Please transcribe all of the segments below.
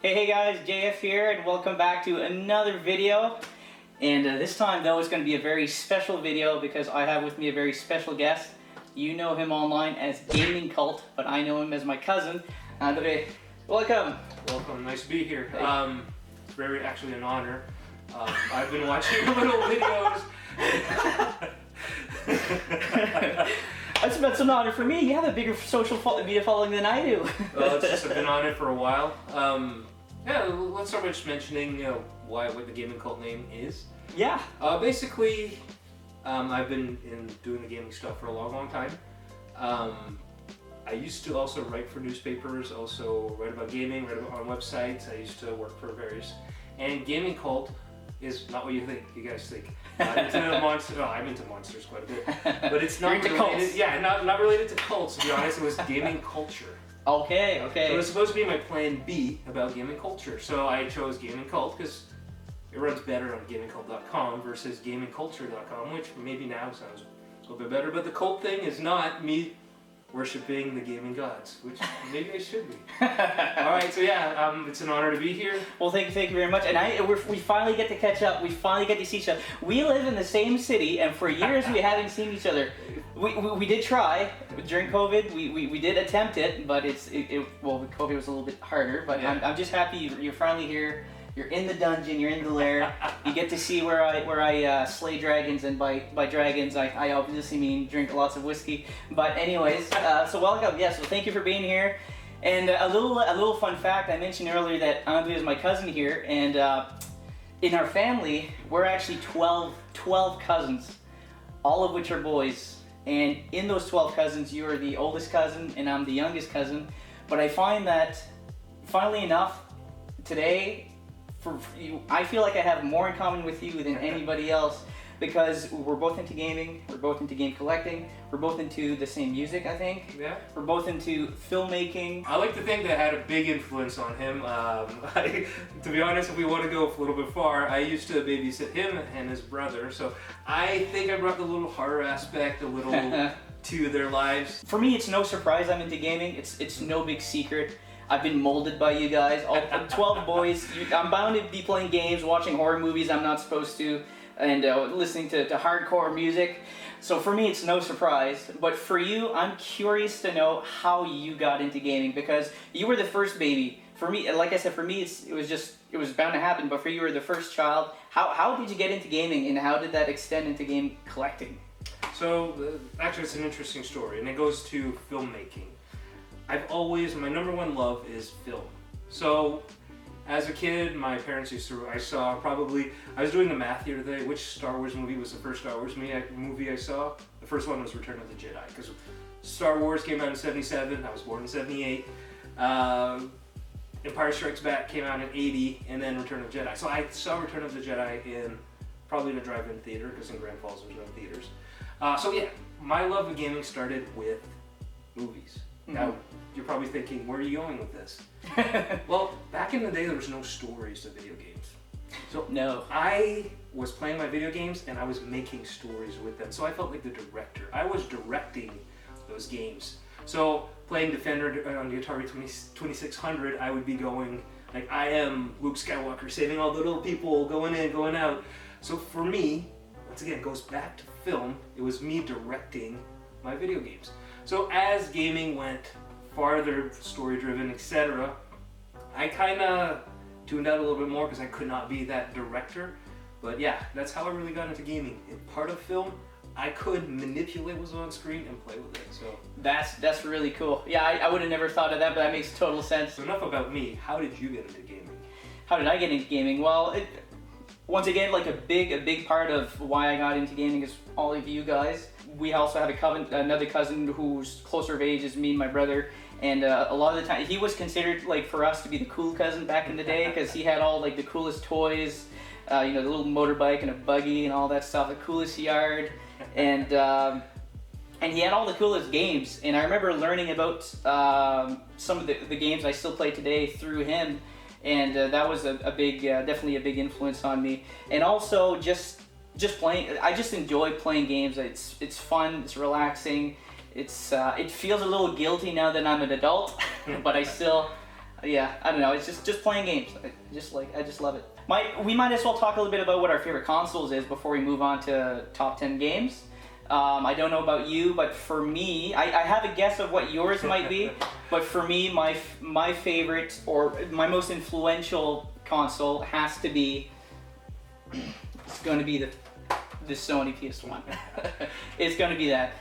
Hey guys, JF here and welcome back to another video. And this time though it's going to be a very special video because I have with me a very special guest. You know him online as GamingCult, but I know him as my cousin. Welcome. Welcome, nice to be here. It's actually an honor. I've been watching your little videos. That's an honor for me. You have a bigger social media following than I do. Well, it's just I've been on it for a while. Yeah, let's start by just mentioning what the GamingCult name is. Yeah. Basically, I've been doing the gaming stuff for a long time. I used to also write for newspapers, also write about gaming, write about on websites. I used to work for various. And GamingCult is not what you think. You guys think. Not into monsters. Oh, I'm into monsters quite a bit, but it's not related. Cults. Yeah, not related to cults. To be honest, it was gaming culture. Okay. So it was supposed to be my plan B about gaming culture. So I chose GamingCult because it runs better on GamingCult.com versus GamingCulture.com, which maybe now sounds a little bit better. But the cult thing is not me worshipping the gaming gods, which maybe I should be. All right, so yeah, it's an honor to be here. Well, thank you very much. And we finally get to catch up. We finally get to see each other. We live in the same city, and for years we haven't seen each other. We did try during COVID. We did attempt it, but well, COVID was a little bit harder. But yeah. I'm just happy you're finally here. You're in the dungeon. You're in the lair. You get to see where I slay dragons, and by dragons I obviously mean drink lots of whiskey. But anyways, so welcome. Yeah, so thank you for being here. And a little fun fact. I mentioned earlier that Andrea is my cousin here, and in our family we're actually 12 cousins, all of which are boys. And in those 12 cousins, you are the oldest cousin, and I'm the youngest cousin. But I find that, funnily enough, today. For you, I feel like I have more in common with you than anybody else because we're both into gaming, we're both into game collecting, we're both into the same music, I think. Yeah. We're both into filmmaking. I like to think that had a big influence on him. To be honest, if we want to go a little bit far, I used to babysit him and his brother, so I think I brought the little horror aspect a little to their lives. For me, it's no surprise I'm into gaming. It's no big secret. I've been molded by you guys, all 12 boys. I'm bound to be playing games, watching horror movies I'm not supposed to, and listening to hardcore music. So for me, it's no surprise. But for you, I'm curious to know how you got into gaming because you were the first baby. For me, like I said, for me, it was bound to happen. But for you were the first child. How did you get into gaming, and how did that extend into game collecting? So actually, it's an interesting story, and it goes to filmmaking. My number one love is film. So, as a kid, my parents I was doing the math the other day, which Star Wars movie was the first Star Wars movie I saw? The first one was Return of the Jedi, because Star Wars came out in 77, I was born in 78, Empire Strikes Back came out in 80, and then Return of the Jedi. So I saw Return of the Jedi probably in a drive-in theater, because in Grand Falls there's no theaters. So yeah, my love of gaming started with movies. Now, you're probably thinking, where are you going with this? Well, back in the day, there was no stories to video games. So no. I was playing my video games, and I was making stories with them. So I felt like the director. I was directing those games. So playing Defender on the Atari 2600, I would be going, like, I am Luke Skywalker, saving all the little people, going in, going out. So for me, once again, it goes back to film. It was me directing my video games. So as gaming went farther, story-driven, etc., I kind of tuned out a little bit more because I could not be that director. But yeah, that's how I really got into gaming. In part of film, I could manipulate what's on screen and play with it. So that's really cool. Yeah, I would have never thought of that, but that makes total sense. So enough about me. How did you get into gaming? How did I get into gaming? Well, once again, like a big part of why I got into gaming is all of you guys. We also have another cousin who's closer of age as me and my brother, and a lot of the time he was considered, like, for us to be the cool cousin back in the day because he had all like the coolest toys, the little motorbike and a buggy and all that stuff, the coolest yard, and he had all the coolest games. And I remember learning about some of the games I still play today through him. And that was definitely a big influence on me. And also just playing, I just enjoy playing games. It's fun, it's relaxing. It feels a little guilty now that I'm an adult, but I still Yeah, I don't know. It's just playing games. I just love it. We might as well talk a little bit about what our favorite consoles is before we move on to top 10 games. I don't know about you, but for me, I have a guess of what yours might be. But for me, my favorite or my most influential console has to be. It's going to be the Sony Ps1. It's going to be that.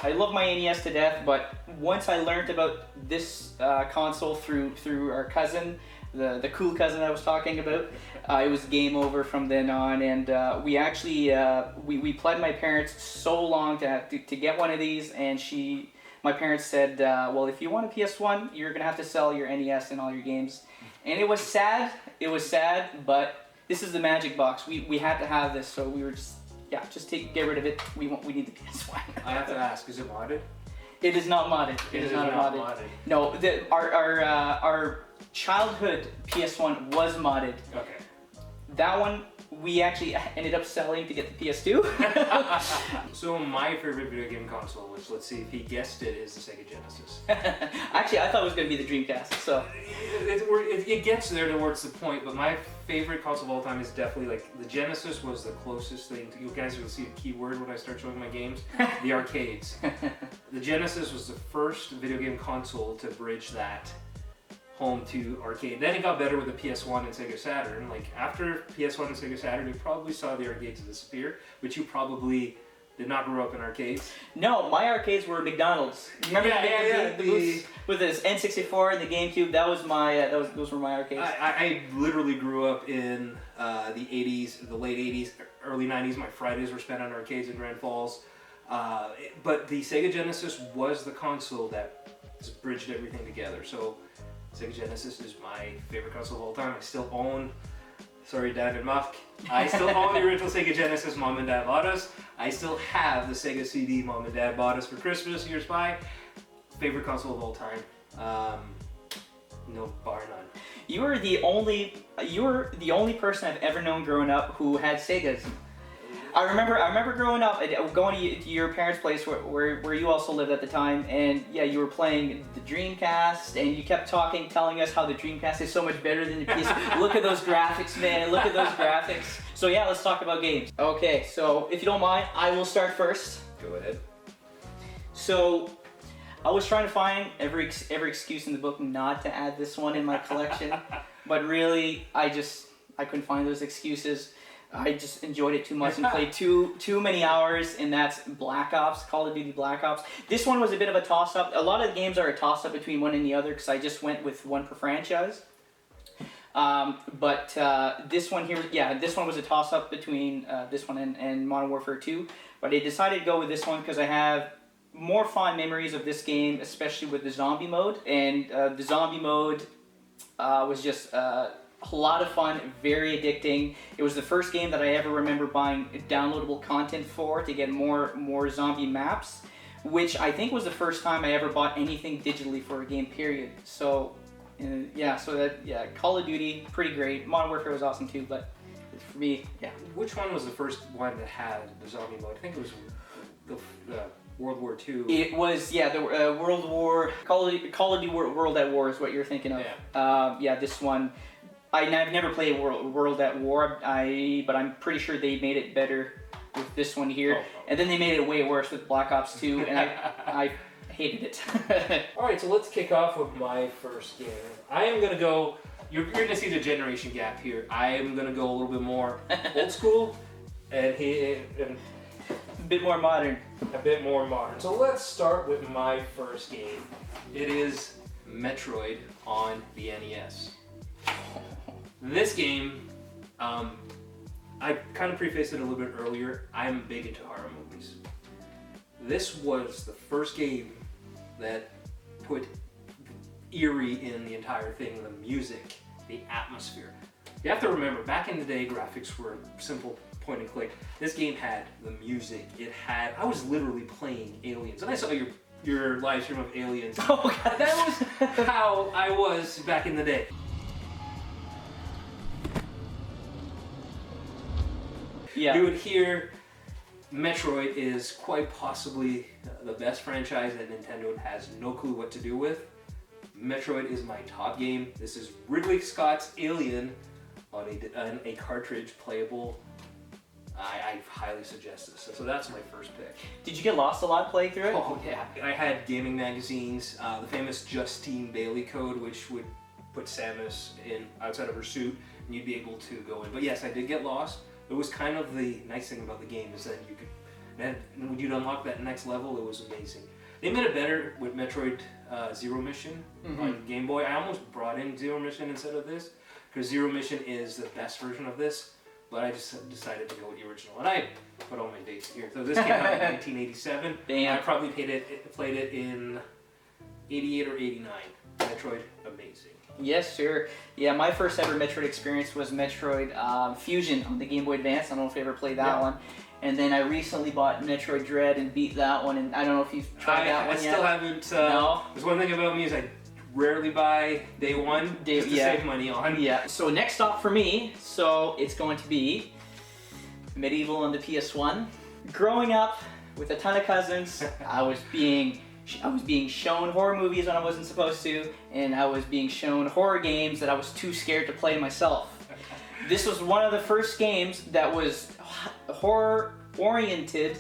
I love my NES to death, but once I learned about this console through our cousin, the cool cousin I was talking about, it was game over from then on. And we actually we pled my parents so long to get one of these, and my parents said, well, if you want a PS1, you're gonna have to sell your NES and all your games. And it was sad. It was sad, but this is the magic box. We had to have this, so we were just get rid of it. We need the PS1. I have to ask, is it modded? It is not modded. It is not modded. No, our childhood PS1 was modded. Okay. That one we actually ended up selling to get the PS2. So my favorite video game console, which let's see if he guessed it, is the Sega Genesis. Actually, I thought it was going to be the Dreamcast. So it gets there towards the point, but my favorite console of all time is definitely the Genesis was the closest thing to, you guys will see a keyword when I start showing my games, the arcades. The Genesis was the first video game console to bridge that home to arcade. Then it got better with the PS1 and Sega Saturn. After PS1 and Sega Saturn, you probably saw the arcades disappear, but you probably did not grow up in arcades. No, my arcades were McDonald's. Remember the booths with this N64 and the GameCube? That was those were my arcades. I literally grew up in the 80s, the late 80s, early 90s. My Fridays were spent on arcades in Grand Falls. But the Sega Genesis was the console that just bridged everything together. So Sega Genesis is my favorite console of all time. I still own, sorry Dad and Muck, I still own the original Sega Genesis Mom and Dad bought us. I still have the Sega CD Mom and Dad bought us for Christmas years by. Favorite console of all time. No, bar none. You were the only person I've ever known growing up who had Segas. I remember growing up, going to your parents' place where you also lived at the time, and yeah, you were playing the Dreamcast, and you kept telling us how the Dreamcast is so much better than the PS. Look at those graphics, man! Look at those graphics. So yeah, let's talk about games. Okay, so if you don't mind, I will start first. Go ahead. So I was trying to find every excuse in the book not to add this one in my collection, but really, I couldn't find those excuses. I just enjoyed it too much and played too many hours, and that's Black Ops, Call of Duty Black Ops. This one was a bit of a toss-up. A lot of the games are a toss-up between one and the other because I just went with one per franchise. But this one here, this one was a toss-up between this one and Modern Warfare 2. But I decided to go with this one because I have more fond memories of this game, especially with the zombie mode. And the zombie mode was just a lot of fun, very addicting. It was the first game that I ever remember buying downloadable content for to get more zombie maps, which I think was the first time I ever bought anything digitally for a game, period. So, Call of Duty, pretty great. Modern Warfare was awesome too, but for me, yeah. Which one was the first one that had the zombie mode? I think it was the World War II. It was, the World War, Call of Duty World at War is what you're thinking of. Yeah. This one. I've never played World at War, but I'm pretty sure they made it better with this one here. And then they made it way worse with Black Ops 2, and I hated it. Alright, so let's kick off with my first game. I am going to go, you're going to see the generation gap here. I am going to go a little bit more old school, and a bit more modern. A bit more modern. So let's start with my first game. It is Metroid on the NES. This game, I kind of prefaced it a little bit earlier, I'm big into horror movies. This was the first game that put eerie in the entire thing, the music, the atmosphere. You have to remember, back in the day, graphics were simple point and click. This game had the music, I was literally playing Aliens, and I saw your live stream of Aliens. Oh God. That was how I was back in the day. Yeah. You would hear Metroid is quite possibly the best franchise that Nintendo has no clue what to do with. Metroid is my top game. This is Ridley Scott's Alien on a cartridge playable. I highly suggest this. So that's my first pick. Did you get lost a lot playing through it? Oh yeah. I had gaming magazines, the famous Justine Bailey code, which would put Samus in outside of her suit, and you'd be able to go in. But yes, I did get lost. It was kind of the nice thing about the game is that you could, and when you'd unlock that next level, it was amazing. They made it better with Metroid Zero Mission on Game Boy. I almost brought in Zero Mission instead of this, because Zero Mission is the best version of this. But I just decided to go with the original, and I put all my dates here. So this came out in 1987. Damn. I probably played it in 88 or 89. Metroid, amazing. Yes, sure. Yeah, my first ever Metroid experience was Metroid Fusion on the Game Boy Advance. I don't know if you ever played that one. And then I recently bought Metroid Dread and beat that one, and I don't know if you've tried that one yet. I still haven't. No? There's one thing about me is I rarely buy day one just to save money on. Yeah. So next stop for me, so it's going to be Medieval on the PS1. Growing up with a ton of cousins, I was being shown horror movies when I wasn't supposed to, and I was being shown horror games that I was too scared to play myself. This was one of the first games that was horror oriented,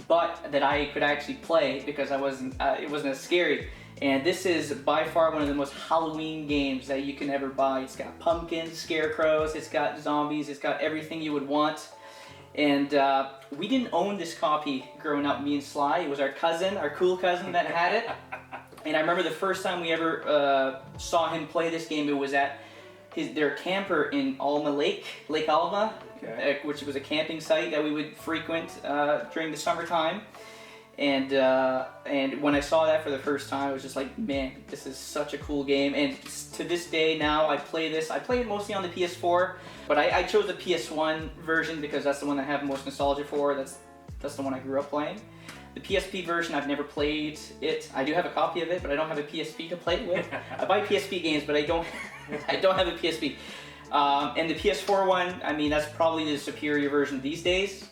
but that I could actually play because it wasn't as scary. And this is by far one of the most Halloween games that you can ever buy. It's got pumpkins, scarecrows, it's got zombies, it's got everything you would want. And we didn't own this copy growing up, me and Sly. It was our cousin, our cool cousin that had it. And I remember the first time we ever saw him play this game, it was at their camper in Alma Lake Alma, which was a camping site that we would frequent during the summertime. And when I saw that for the first time, I was just like, man, this is such a cool game. And to this day now, I play it mostly on the PS4, but I chose the PS1 version because that's the one I have most nostalgia for. That's the one I grew up playing. The PSP version, I've never played it. I do have a copy of it, but I don't have a PSP to play it with. I buy PSP games, but I don't have a PSP. And the PS4 one, I mean, that's probably the superior version these days.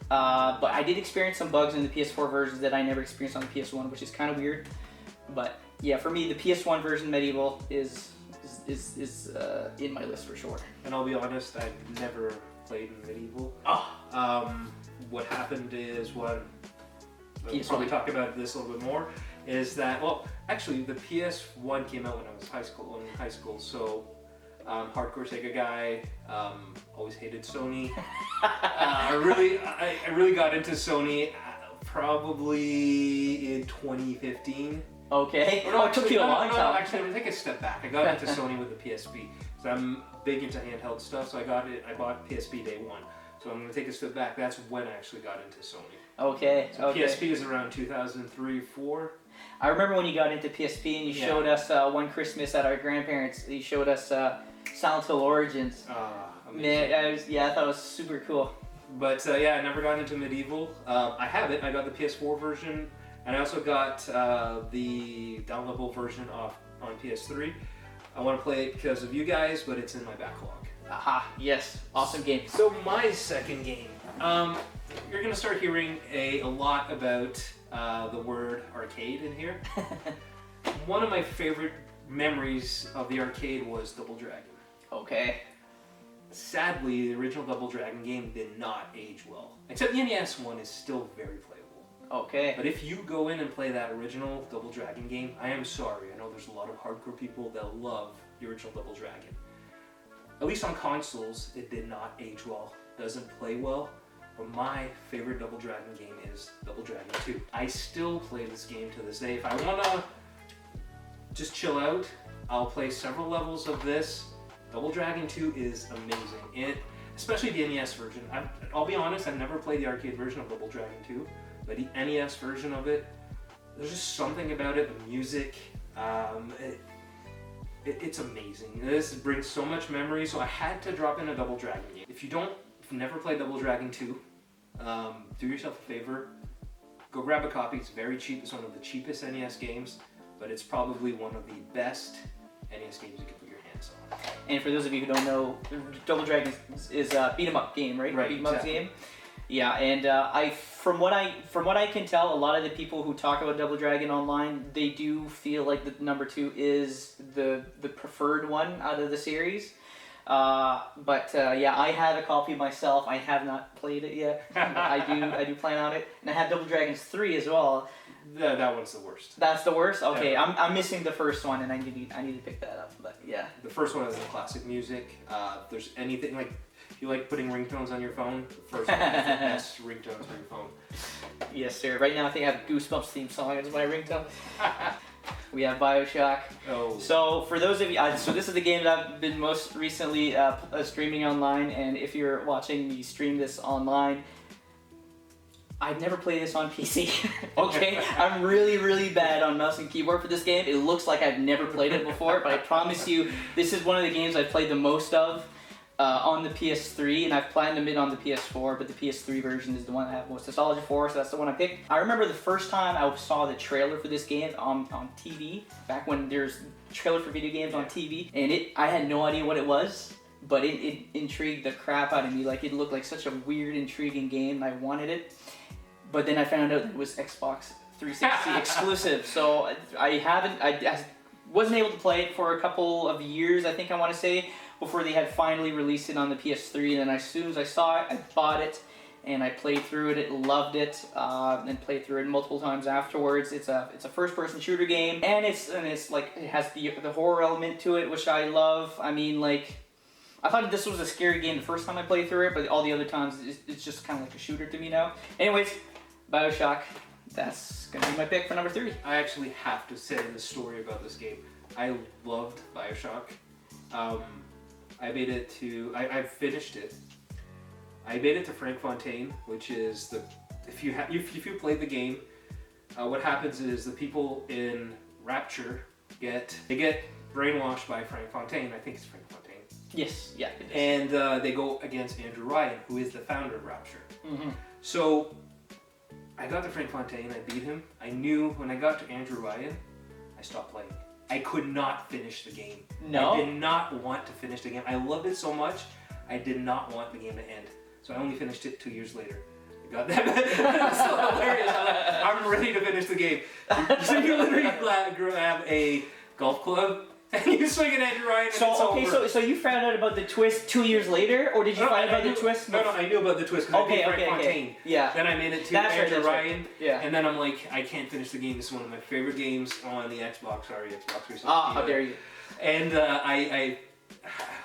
But I did experience some bugs in the PS4 versions that I never experienced on the PS1, which is kind of weird. But yeah, for me, the PS1 version Medieval is in my list for sure. And I'll be honest, I've never played Medieval. What happened is we'll probably talk about this a little bit more. Is that actually the PS1 came out when I was in high school, so. Hardcore Sega guy, always hated Sony. I really got into Sony probably in 2015. Okay. It took you a long time. Actually, I'm gonna take a step back. I got into Sony with the PSP. So I'm big into handheld stuff, so I bought PSP day one. So I'm gonna take a step back. That's when I actually got into Sony. Okay. So PSP is around 2003-04. I remember when you got into PSP and you showed us one Christmas at our grandparents. You showed us Silent Hill Origins. Man, I thought it was super cool. But I never got into Medieval. I have it. I got the PS4 version, and I also got the downloadable version on PS3. I want to play it because of you guys, but it's in my backlog. Aha, yes. Awesome game. So my second game. You're going to start hearing a lot about the word arcade in here. One of my favorite memories of the arcade was Double Dragon. Okay. Sadly, the original Double Dragon game did not age well. Except the NES one is still very playable. Okay. But if you go in and play that original Double Dragon game, I am sorry. I know there's a lot of hardcore people that love the original Double Dragon. At least on consoles, it did not age well. Doesn't play well. But my favorite Double Dragon game is Double Dragon 2. I still play this game to this day. If I want to just chill out, I'll play several levels of this. Double Dragon 2 is amazing, especially the NES version. I'll be honest, I've never played the arcade version of Double Dragon 2, but the NES version of it, there's just something about it, the music, it's amazing. This brings so much memory, so I had to drop in a Double Dragon game. If you've never played Double Dragon 2, do yourself a favor, go grab a copy. It's very cheap. It's one of the cheapest NES games, but it's probably one of the best NES games you can put your hands on. And for those of you who don't know, Double Dragon is a beat 'em up game, right? Right, Beat 'em up exactly. game. Yeah, and from what I can tell, a lot of the people who talk about Double Dragon online, they do feel like the number 2 is the preferred one out of the series. But yeah, I have a copy myself. I have not played it yet. I do plan on it, and I have Double Dragons 3 as well. That one's the worst. That's the worst. Okay, Yeah. I'm missing the first one, and I need to pick that up. But yeah, The first one has the classic music. If there's anything like, if you like putting ringtones on your phone, the first one has the best ringtones on your phone. yes, sir. Right now, I think I have Goosebumps theme song as my ringtone. We have Bioshock. Oh. So for those of you, so this is the game that I've been most recently streaming online, and if you're watching me stream this online, I've never played this on PC. Okay, I'm really bad on mouse and keyboard for this game. It looks like I've never played it before, but I promise you, this is one of the games I've played the most of on the PS3, and I've planned them in on the PS4, but the PS3 version is the one I have most nostalgia for, so that's the one I picked. I remember the first time I saw the trailer for this game on TV, back when there's trailer for video games on TV, and I had no idea what it was, but it intrigued the crap out of me. Like, it looked like such a weird, intriguing game, and I wanted it. But then I found out it was Xbox 360 exclusive, so I wasn't able to play it for a couple of years, I think I want to say, before they had finally released it on the PS3. And then as soon as I saw it, I bought it, and I played through it, loved it, and played through it multiple times afterwards. It's a first-person shooter game, and it's like, it has the horror element to it, which I love. I mean, like, I thought this was a scary game the first time I played through it, but all the other times it's just kind of like a shooter to me now. Anyways, Bioshock, that's gonna be my pick for number 3. I actually have to say the story about this game. I loved Bioshock. I made it to, I finished it. I made it to Frank Fontaine, which is if you played the game, what happens is the people in Rapture get brainwashed by Frank Fontaine. I think it's Frank Fontaine. Yes, yeah. It is. And they go against Andrew Ryan, who is the founder of Rapture. Mm-hmm. So I got to Frank Fontaine, I beat him. I knew when I got to Andrew Ryan, I stopped playing. I could not finish the game. No? I did not want to finish the game. I loved it so much, I did not want the game to end. So I only finished it 2 years later. I got that. It's so hilarious. I'm ready to finish the game. So you literally grab a golf club, and you swing at Andrew Ryan, and it's over. So you found out about the twist 2 years later, or did you find out about the twist? No, I knew about the twist because I beat Frank Fontaine. Okay. Yeah. Then I made it to That's Andrew right. Ryan, Yeah. and then I'm like, I can't finish the game. This is one of my favorite games on the Xbox. Sorry, Xbox 360. Ah, how dare you. And I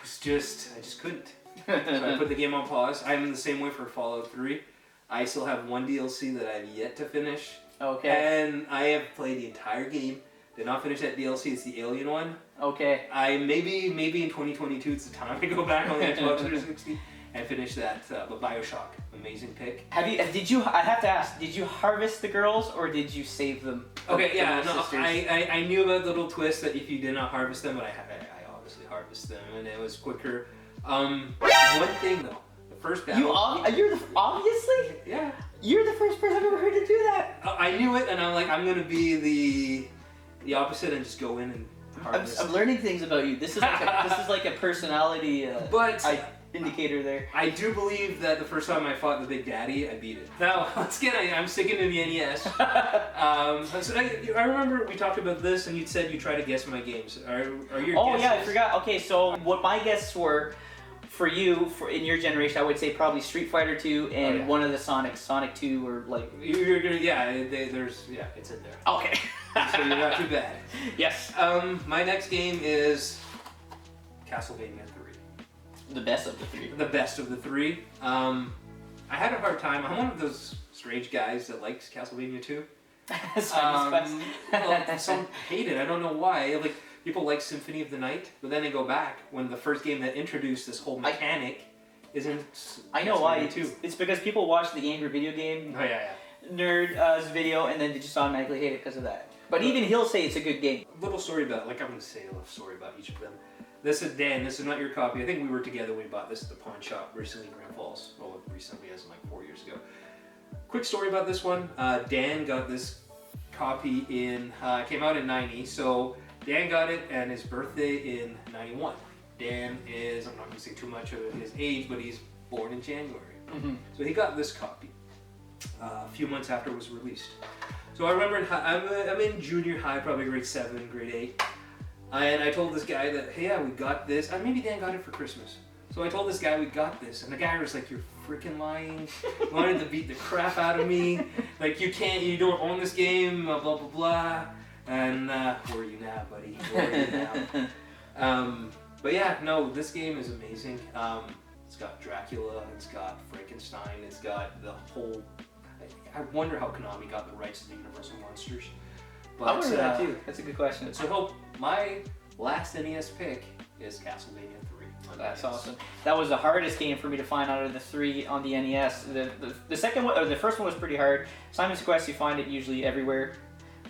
just couldn't. So I put the game on pause. I'm the same way for Fallout 3. I still have one DLC that I've yet to finish. Okay. And I have played the entire game. Did not finish that DLC. It's the Alien one. Okay. I maybe in 2022 it's the time to go back on the Xbox 360 and finish that. But Bioshock, amazing pick. I have to ask, did you harvest the girls or did you save them? Okay, yeah, The no, sisters? I knew about the little twist that if you did not harvest them, but I obviously harvest them and it was quicker. One thing though, the first battle. Obviously? Yeah. You're the first person I've ever heard to do that. I knew it, and I'm like, I'm gonna be the opposite and just go in and harvest. I'm learning things about you. This is like a personality indicator there. I do believe that the first time I fought the Big Daddy, I beat it. Now, once again, I'm sticking to the NES. So I remember we talked about this, and you said you try to guess my games. Are your Oh guesses? yeah, I forgot. Okay, so what my guesses were for you, in your generation, I would say probably Street Fighter 2 and one of the Sonic 2 or like. You're gonna, it's in there. Okay. So you're not too bad. Yes. My next game is Castlevania 3. The best of the 3. The best of the 3. I had a hard time. I'm one of those strange guys that likes Castlevania 2. Well, some hate it. I don't know why. Like, people like Symphony of the Night, but then they go back when the first game that introduced this whole mechanic isn't. I know why. It's because people watch the Angry Video Game Nerd's video and then they just automatically hate it because of that. But even he'll say it's a good game. Little story about, I'm going to say a little story about each of them. This is Dan, this is not your copy. I think we were together when we bought this at the pawn shop recently in Grand Falls. Well, recently as in like 4 years ago. Quick story about this one. Dan got this copy came out in 90, so Dan got it and his birthday in 91. Dan is, I'm not going to say too much of his age, but he's born in January. Mm-hmm. So he got this copy a few months after it was released. So I remember I'm in junior high, probably grade 7, grade 8. And I told this guy that, hey, yeah, we got this. Maybe Dan got it for Christmas. So I told this guy we got this. And the guy was like, you're freaking lying. Wanted to beat the crap out of me. Like, you don't own this game, blah, blah, blah. And where are you now, buddy? Where are you now? But yeah, no, this game is amazing. It's got Dracula, it's got Frankenstein, it's got the whole... I wonder how Konami got the rights to the Universal Monsters. But, I wonder that too. That's a good question. So my last NES pick is Castlevania 3. That's awesome. That was the hardest game for me to find out of the 3 on the NES. The second one, or the first one was pretty hard. Simon's Quest, you find it usually everywhere.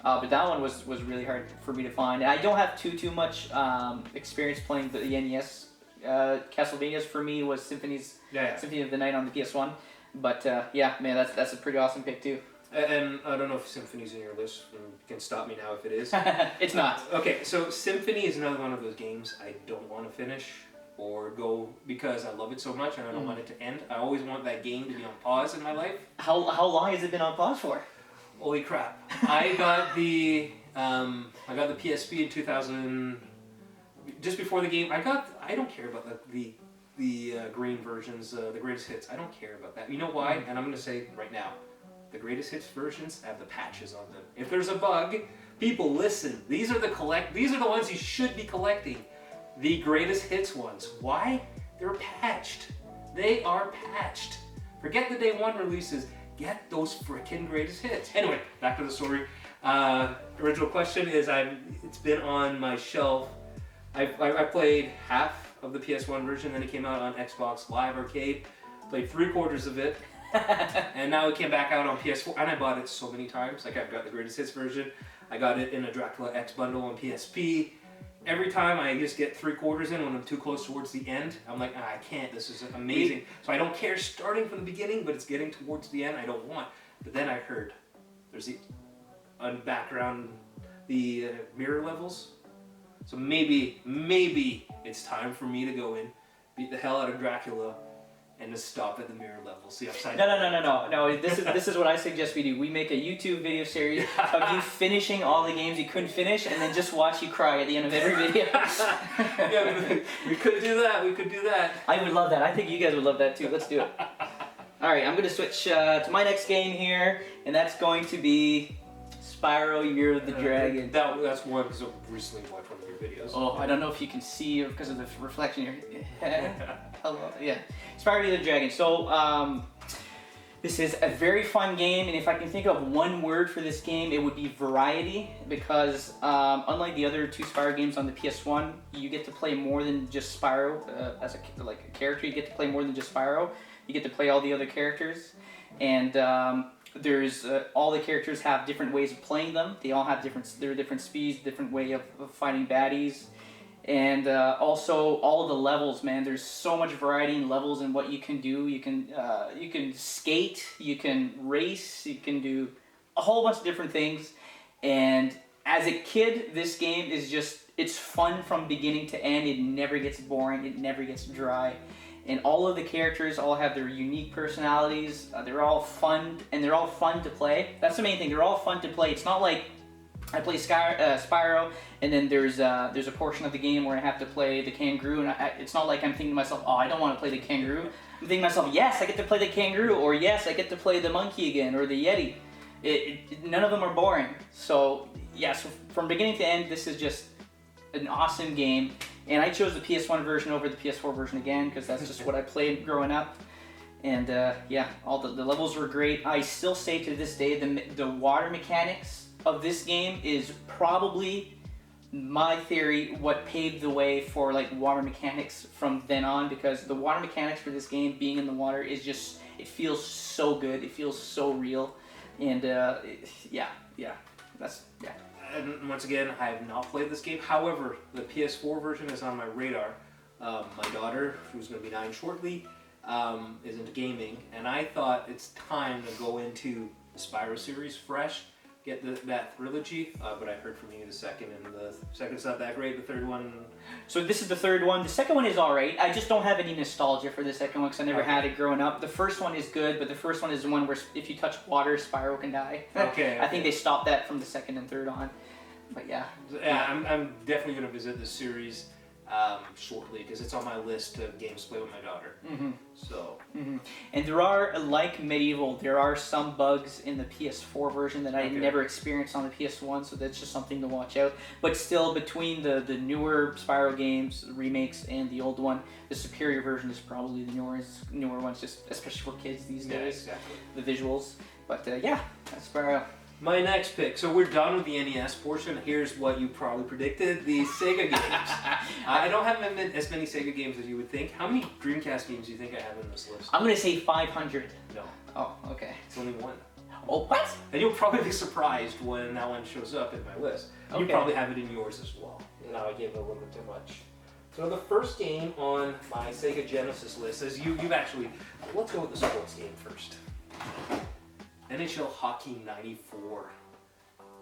But that one was really hard for me to find. And I don't have too much experience playing the NES. Castlevania's for me was Symphony of the Night on the PS1. But yeah, man, that's a pretty awesome pick too. And I don't know if Symphony's in your list. You can stop me now if it is. It's not. Okay, so Symphony is another one of those games I don't want to finish or go because I love it so much and I don't want it to end. I always want that game to be on pause in my life. How long has it been on pause for? Holy crap! I got the PSP in 2000. Just before the game, I don't care about the green versions, the greatest hits. I don't care about that. You know why? And I'm going to say right now. The greatest hits versions have the patches on them. If there's a bug, people listen. These are the ones you should be collecting. The greatest hits ones. Why? They're patched. They are patched. Forget the day one releases. Get those freaking greatest hits. Anyway, back to the story. Original question is it's been on my shelf. I played half of the PS1 version, then it came out on Xbox Live Arcade. Played 3/4 of it. And now it came back out on PS4, and I bought it so many times. Like, I've got the greatest hits version. I got it in a Dracula X bundle on PSP. Every time I just get 3/4 in when I'm too close towards the end, I'm like, I can't. This is amazing. So I don't care starting from the beginning, but it's getting towards the end. I don't want. But then I heard there's the background, the mirror levels. So maybe it's time for me to go in, beat the hell out of Dracula, and just stop at the mirror level. See upside down. No. This is what I suggest we do. We make a YouTube video series of you finishing all the games you couldn't finish, and then just watch you cry at the end of every video. Yeah, we could do that. I would love that. I think you guys would love that too. Let's do it. All right, I'm gonna switch to my next game here, and that's going to be Spyro Year of the Dragon. That's one because I've recently watched one of your videos. Oh, I don't know if you can see because of the reflection here. Hello, yeah. Spyro Year of the Dragon. So, this is a very fun game, and if I can think of one word for this game, it would be variety, because unlike the other 2 Spyro games on the PS1, you get to play more than just Spyro as a character. You get to play more than just Spyro. You get to play all the other characters, and there's all the characters have different ways of playing them. They all have different speeds, different way of fighting baddies. And also all of the levels, man. There's so much variety in levels and what you can do. You can skate, you can race, you can do a whole bunch of different things. And as a kid, this game is it's fun from beginning to end. It never gets boring. It never gets dry. And all of the characters all have their unique personalities. They're all fun, and they're all fun to play. That's the main thing. They're all fun to play. It's not like I play Spyro, and then there's a portion of the game where I have to play the kangaroo, and it's not like I'm thinking to myself, oh, I don't want to play the kangaroo. I'm thinking to myself, yes, I get to play the kangaroo, or yes, I get to play the monkey again, or the Yeti. None of them are boring. So, yeah, so from beginning to end, this is just an awesome game. And I chose the PS1 version over the PS4 version again, because that's just what I played growing up. And yeah, all the levels were great. I still say to this day, the water mechanics of this game is probably, my theory, what paved the way for like water mechanics from then on, because the water mechanics for this game, being in the water, is just, it feels so good. It feels so real. And yeah. And once again, I have not played this game. However, the PS4 version is on my radar. My daughter, who's going to be 9 shortly, is into gaming, and I thought it's time to go into the Spyro series fresh, get that trilogy, but I heard from you the second, and the second's not that great. The third one. So this is the third one. The second one is alright. I just don't have any nostalgia for the second one because I never had it growing up. The first one is good, but the first one is the one where if you touch water, Spyro can die. Okay. I think they stopped that from the second and third on. But yeah. Yeah, I'm definitely going to visit this series shortly because it's on my list of games to play with my daughter. So. And there are, like Medieval, there are some bugs in the PS4 version that I never experienced on the PS1, so that's just something to watch out. But still, between the newer Spyro games, remakes, and the old one, the superior version is probably the newer ones, just especially for kids these days. Exactly. The visuals. But yeah, that's Spyro. My next pick. So we're done with the NES portion. Here's what you probably predicted: the Sega games. I don't have as many Sega games as you would think. How many Dreamcast games do you think I have in this list? I'm gonna say 500. No. Oh, okay. It's only one. Oh, what? And you'll probably be surprised when that one shows up in my list. You probably have it in yours as well. No, I gave it a little bit too much. So the first game on my Sega Genesis list is you've actually. Let's go with the sports game first. NHL Hockey 94.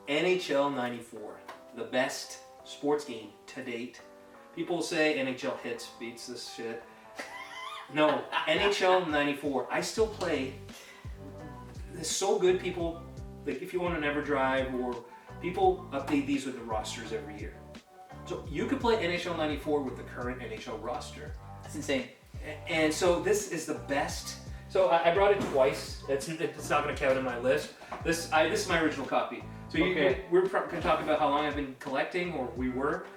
NHL 94. The best sports game to date. People say NHL Hits beats this shit. No, NHL 94. I still play. It's so good, people. Like, if you want an EverDrive, or people update these with the rosters every year. So you could play NHL 94 with the current NHL roster. That's insane. And so this is the best. So I brought it twice. It's not going to count in my list. This is my original copy. So we're going to talk about how long I've been collecting, or we were.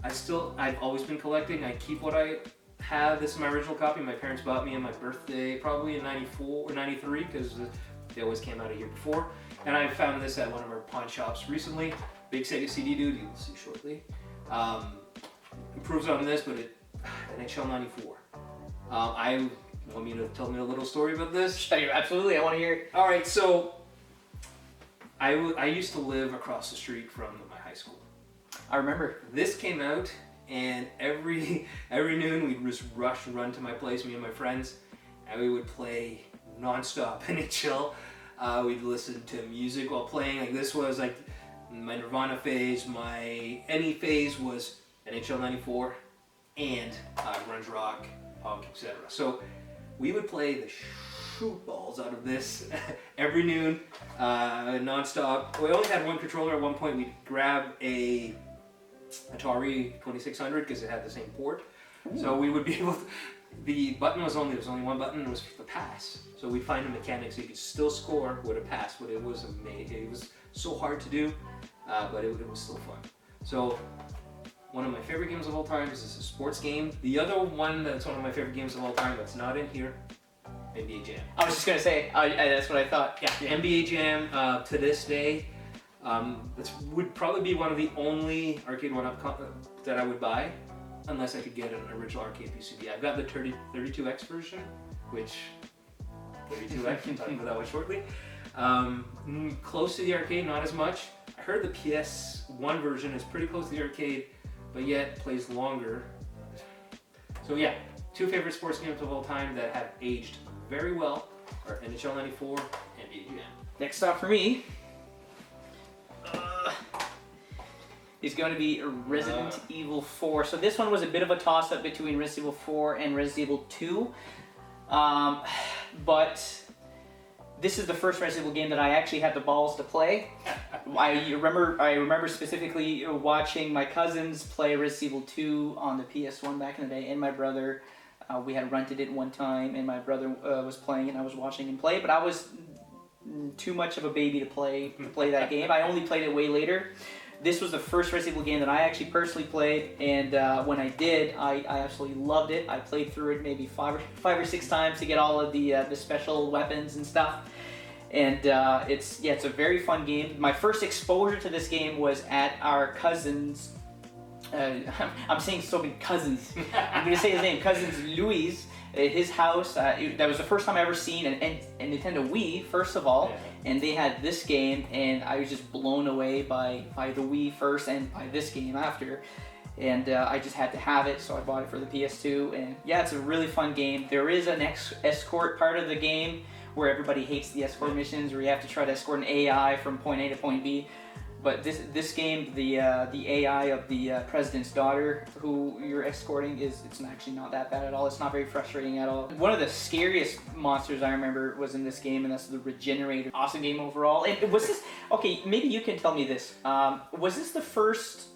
I've always been collecting. I keep what I have. This is my original copy. My parents bought me on my birthday, probably in 94 or 93, because they always came out a year before. And I found this at one of our pawn shops recently. Big Sega CD dude, you'll see shortly. Improves on this, but NHL 94. You want me to tell me a little story about this? Absolutely, I want to hear it. All right, so I used to live across the street from my high school. I remember. This came out, and every noon we'd just run to my place, me and my friends, and we would play nonstop NHL. We'd listen to music while playing. Like, this was like my Nirvana phase. My NE phase was NHL 94 and grunge rock, punk, etc. So we would play the shoot balls out of this every noon, nonstop. We only had one controller at one point. We'd grab a Atari 2600 because it had the same port. Ooh. So we would be able to, the button was only one button, it was for the pass. So we'd find a mechanic so you could still score with a pass, but it was amazing. It was so hard to do, but it was still fun. So one of my favorite games of all time is a sports game. The other one that's one of my favorite games of all time that's not in here, NBA Jam. I was just gonna say, that's what I thought. Yeah, NBA Jam to this day, this would probably be one of the only arcade one-up that I would buy, unless I could get an original arcade PCB. I've got the 32X version, which 32X, we'll talk about that one shortly. Close to the arcade, not as much. I heard the PS1 version is pretty close to the arcade, but yet plays longer. So yeah, two favorite sports games of all time that have aged very well are NHL 94 and NBA Jam. Next stop for me is going to be Resident Evil 4. So this one was a bit of a toss-up between Resident Evil 4 and Resident Evil 2. But this is the first Resident Evil game that I actually had the balls to play. I remember specifically watching my cousins play Resident Evil 2 on the PS1 back in the day, and my brother, we had rented it one time, and my brother was playing it, and I was watching him play, but I was too much of a baby to play that game. I only played it way later. This was the first Resident Evil game that I actually personally played, and when I did, I absolutely loved it. I played through it maybe five or six times to get all of the special weapons and stuff. And it's a very fun game. My first exposure to this game was at our cousin's. I'm saying so many cousins. I'm gonna say his name, cousin's Louis. His house. That was the first time I ever seen a Nintendo Wii, first of all, and they had this game, and I was just blown away by the Wii first and by this game after, and I just had to have it, so I bought it for the PS2. And yeah, it's a really fun game. There is an escort part of the game where everybody hates the escort missions, where you have to try to escort an AI from point A to point B. But this game, the AI of the president's daughter who you're escorting it's actually not that bad at all. It's not very frustrating at all. One of the scariest monsters I remember was in this game, and that's the Regenerator. Awesome game overall. And was this, okay, maybe you can tell me this. Was this the first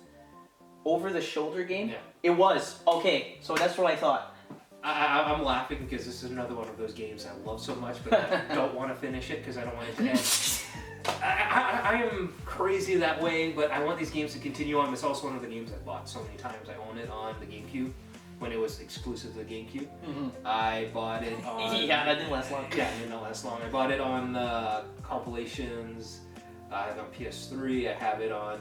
over-the-shoulder game? Yeah. It was. Okay, so that's what I thought. I'm laughing because this is another one of those games I love so much, but I don't want to finish it because I don't want it to end. I am crazy that way, but I want these games to continue on. It's also one of the games I bought so many times. I own it on the GameCube when it was exclusive to the GameCube. Mm-hmm. I bought it on... Yeah, that didn't last long. Yeah, it didn't last long. I bought it on compilations. I have it on PS3. I have it on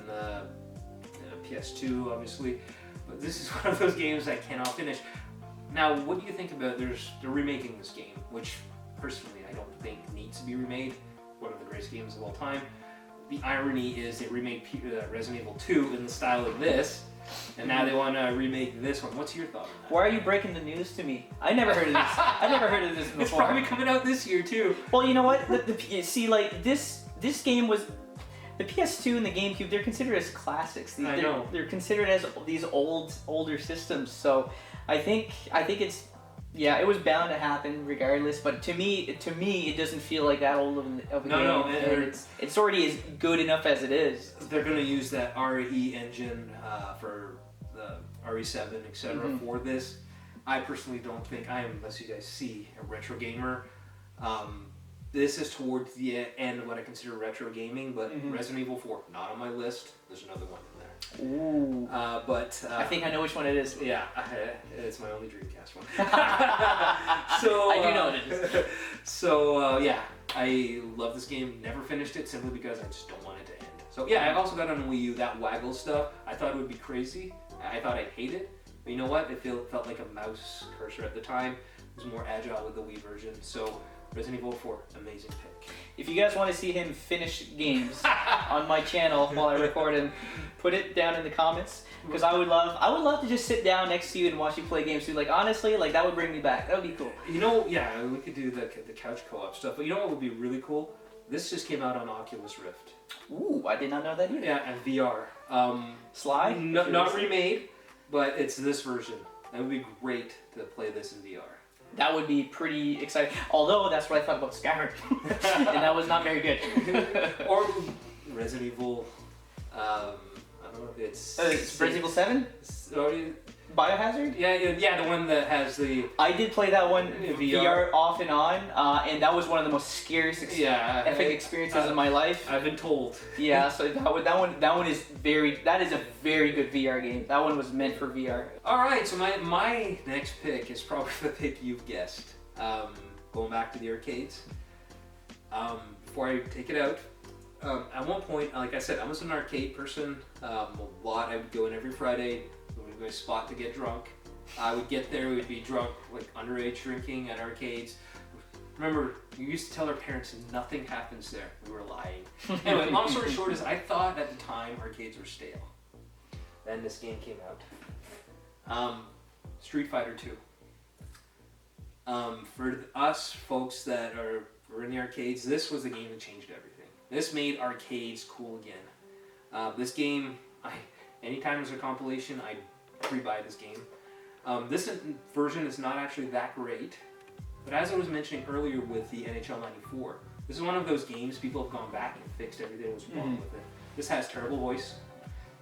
PS2, obviously. But this is one of those games I cannot finish. Now, what do you think about they're remaking this game, which personally I don't think needs to be remade. One of the greatest games of all time. The irony is they remade Resident Evil 2 in the style of this, and now they want to remake this one. What's your thought on that? Why are you breaking the news to me? I never heard of this. I never heard of this before. It's probably coming out this year too. Well, you know what? See, like this game was the PS2 and the GameCube. They're considered as classics. I know. They're considered as these older systems. So I think it's. Yeah, it was bound to happen regardless, but to me, it doesn't feel like that old of a game. No, it's already as good enough as it is. They're going to use that RE engine for the RE7, etc. for this. I personally don't think unless you guys see a retro gamer. This is towards the end of what I consider retro gaming, but Resident Evil 4, not on my list. There's another one in there. Ooh. I think I know which one it is. Yeah, it's my only Dreamcast one. So I do know what it is. So yeah, I love this game. Never finished it simply because I just don't want it to end. So yeah, I also got on Wii U that waggle stuff. I thought it would be crazy. I thought I'd hate it, but you know what? It felt like a mouse cursor at the time. It was more agile with the Wii version. So Resident Evil 4, amazing pick. If you guys want to see him finish games on my channel while I record him, put it down in the comments, because I would love to just sit down next to you and watch you play games too. Like honestly, like that would bring me back. That would be cool. You know, yeah, we could do the couch co-op stuff. But you know what would be really cool? This just came out on Oculus Rift. Ooh, I did not know that either. Yeah, and VR. Sly? Not remade, but it's this version. That would be great to play this in VR. That would be pretty exciting. Although that's what I thought about Skyrim, and that was not very good. Or Resident Evil. I don't know if it's Resident Evil 7? Biohazard? Yeah, the one that has the... I did play that one VR off and on, and that was one of the most scariest epic experiences of my life. I've been told. Yeah, so that is a very good VR game. That one was meant for VR. All right, so my next pick is probably the pick you've guessed. Going back to the arcades. Before I take it out, at one point, like I said, I was an arcade person a lot. I would go in every Friday. We would spot to get drunk. I would get there, we'd be drunk, like underage drinking at arcades. Remember, we used to tell our parents nothing happens there. We were lying. Anyway, long story short is I thought at the time arcades were stale. Then this game came out. Street Fighter 2. For us folks that were in the arcades, this was the game that changed everything. This made arcades cool again. This game, anytime there's a compilation, I pre-buy this game. This version is not actually that great, but as I was mentioning earlier with the NHL 94, this is one of those games people have gone back and fixed everything that was wrong with it. This has terrible voice,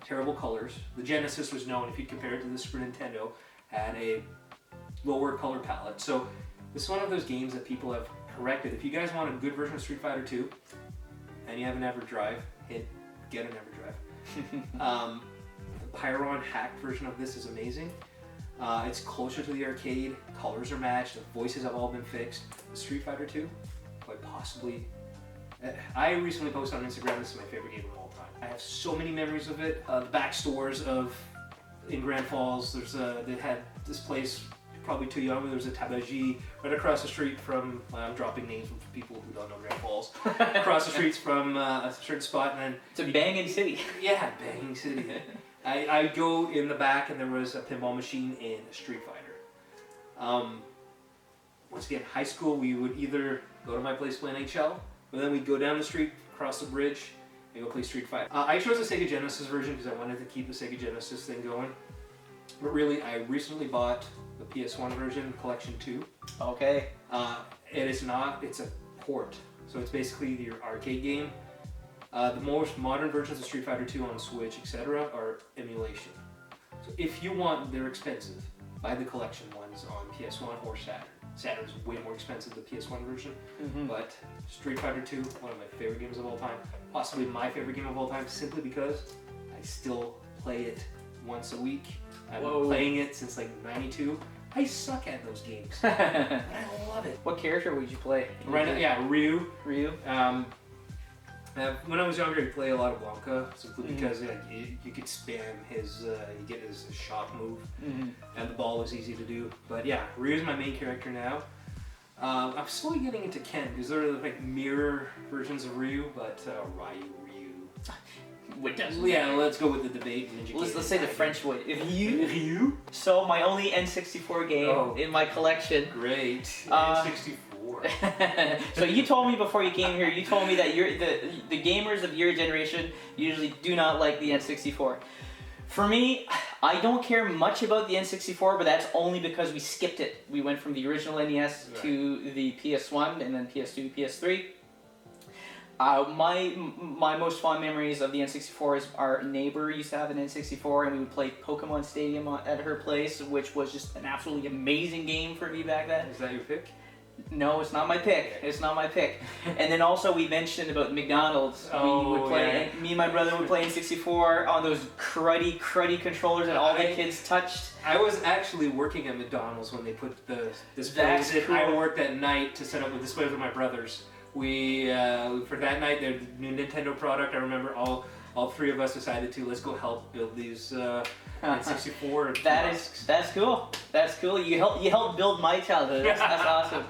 terrible colors. The Genesis was known, if you compare it to the Super Nintendo, had a lower color palette. So this is one of those games that people have corrected. If you guys want a good version of Street Fighter 2, and you have an EverDrive, get an EverDrive. The Pyron hacked version of this is amazing. It's closer to the arcade, colors are matched, the voices have all been fixed. The Street Fighter 2, quite possibly. I recently posted on Instagram, this is my favorite game of all time. I have so many memories of it. The back stores in Grand Falls, they had this place, probably too young, there was a Tabaji right across the street from, I'm dropping names from people who don't know Grand Falls, across the streets from a certain spot, and then... It's a banging city. Yeah, banging city. I go in the back and there was a pinball machine in Street Fighter. once again, high school, we would either go to my place play NHL, or then we'd go down the street, cross the bridge, and go play Street Fighter. I chose the Sega Genesis version because I wanted to keep the Sega Genesis thing going. But really, I recently bought the PS1 version, Collection 2. Okay. It's a port. So it's basically your arcade game. The most modern versions of Street Fighter 2 on Switch, etc. are emulation. So if you want, they're expensive. Buy the collection ones on PS1 or Saturn. Saturn's way more expensive than the PS1 version. But Street Fighter 2, one of my favorite games of all time. Possibly my favorite game of all time, simply because I still play it once a week. I've been playing it since like '92. I suck at those games, but I love it. What character would you play? Right now, yeah, Ryu. Ryu. When I was younger, I played a lot of Blanca, simply because you could spam his, you get his shock move, and the ball was easy to do. But yeah, Ryu's my main character now. I'm slowly getting into Ken, because there are like mirror versions of Ryu, but Ryu. Yeah, let's go with the debate. Let's say the French way. Ryu? So my only N64 game in my collection. Great. N64. So you told me before you came here, you told me that the gamers of your generation usually do not like the N64. For me, I don't care much about the N64, but that's only because we skipped it. We went from the original NES to the PS1 and then PS2, PS3. My most fond memories of the N64 is our neighbor used to have an N64 and we would play Pokemon Stadium at her place, which was just an absolutely amazing game for me back then. Is that your pick? No, it's not my pick. It's not my pick. And then also we mentioned about McDonald's. We would play, me and my brother would play N64 on those cruddy controllers that all the kids touched. I was actually working at McDonald's when they put the displays in. Cool. I worked at night to set up the displays with my brothers. We for that night, their new Nintendo product. I remember all three of us decided to let's go help build these N64. That's cool. That's cool. You helped build my childhood. That's awesome.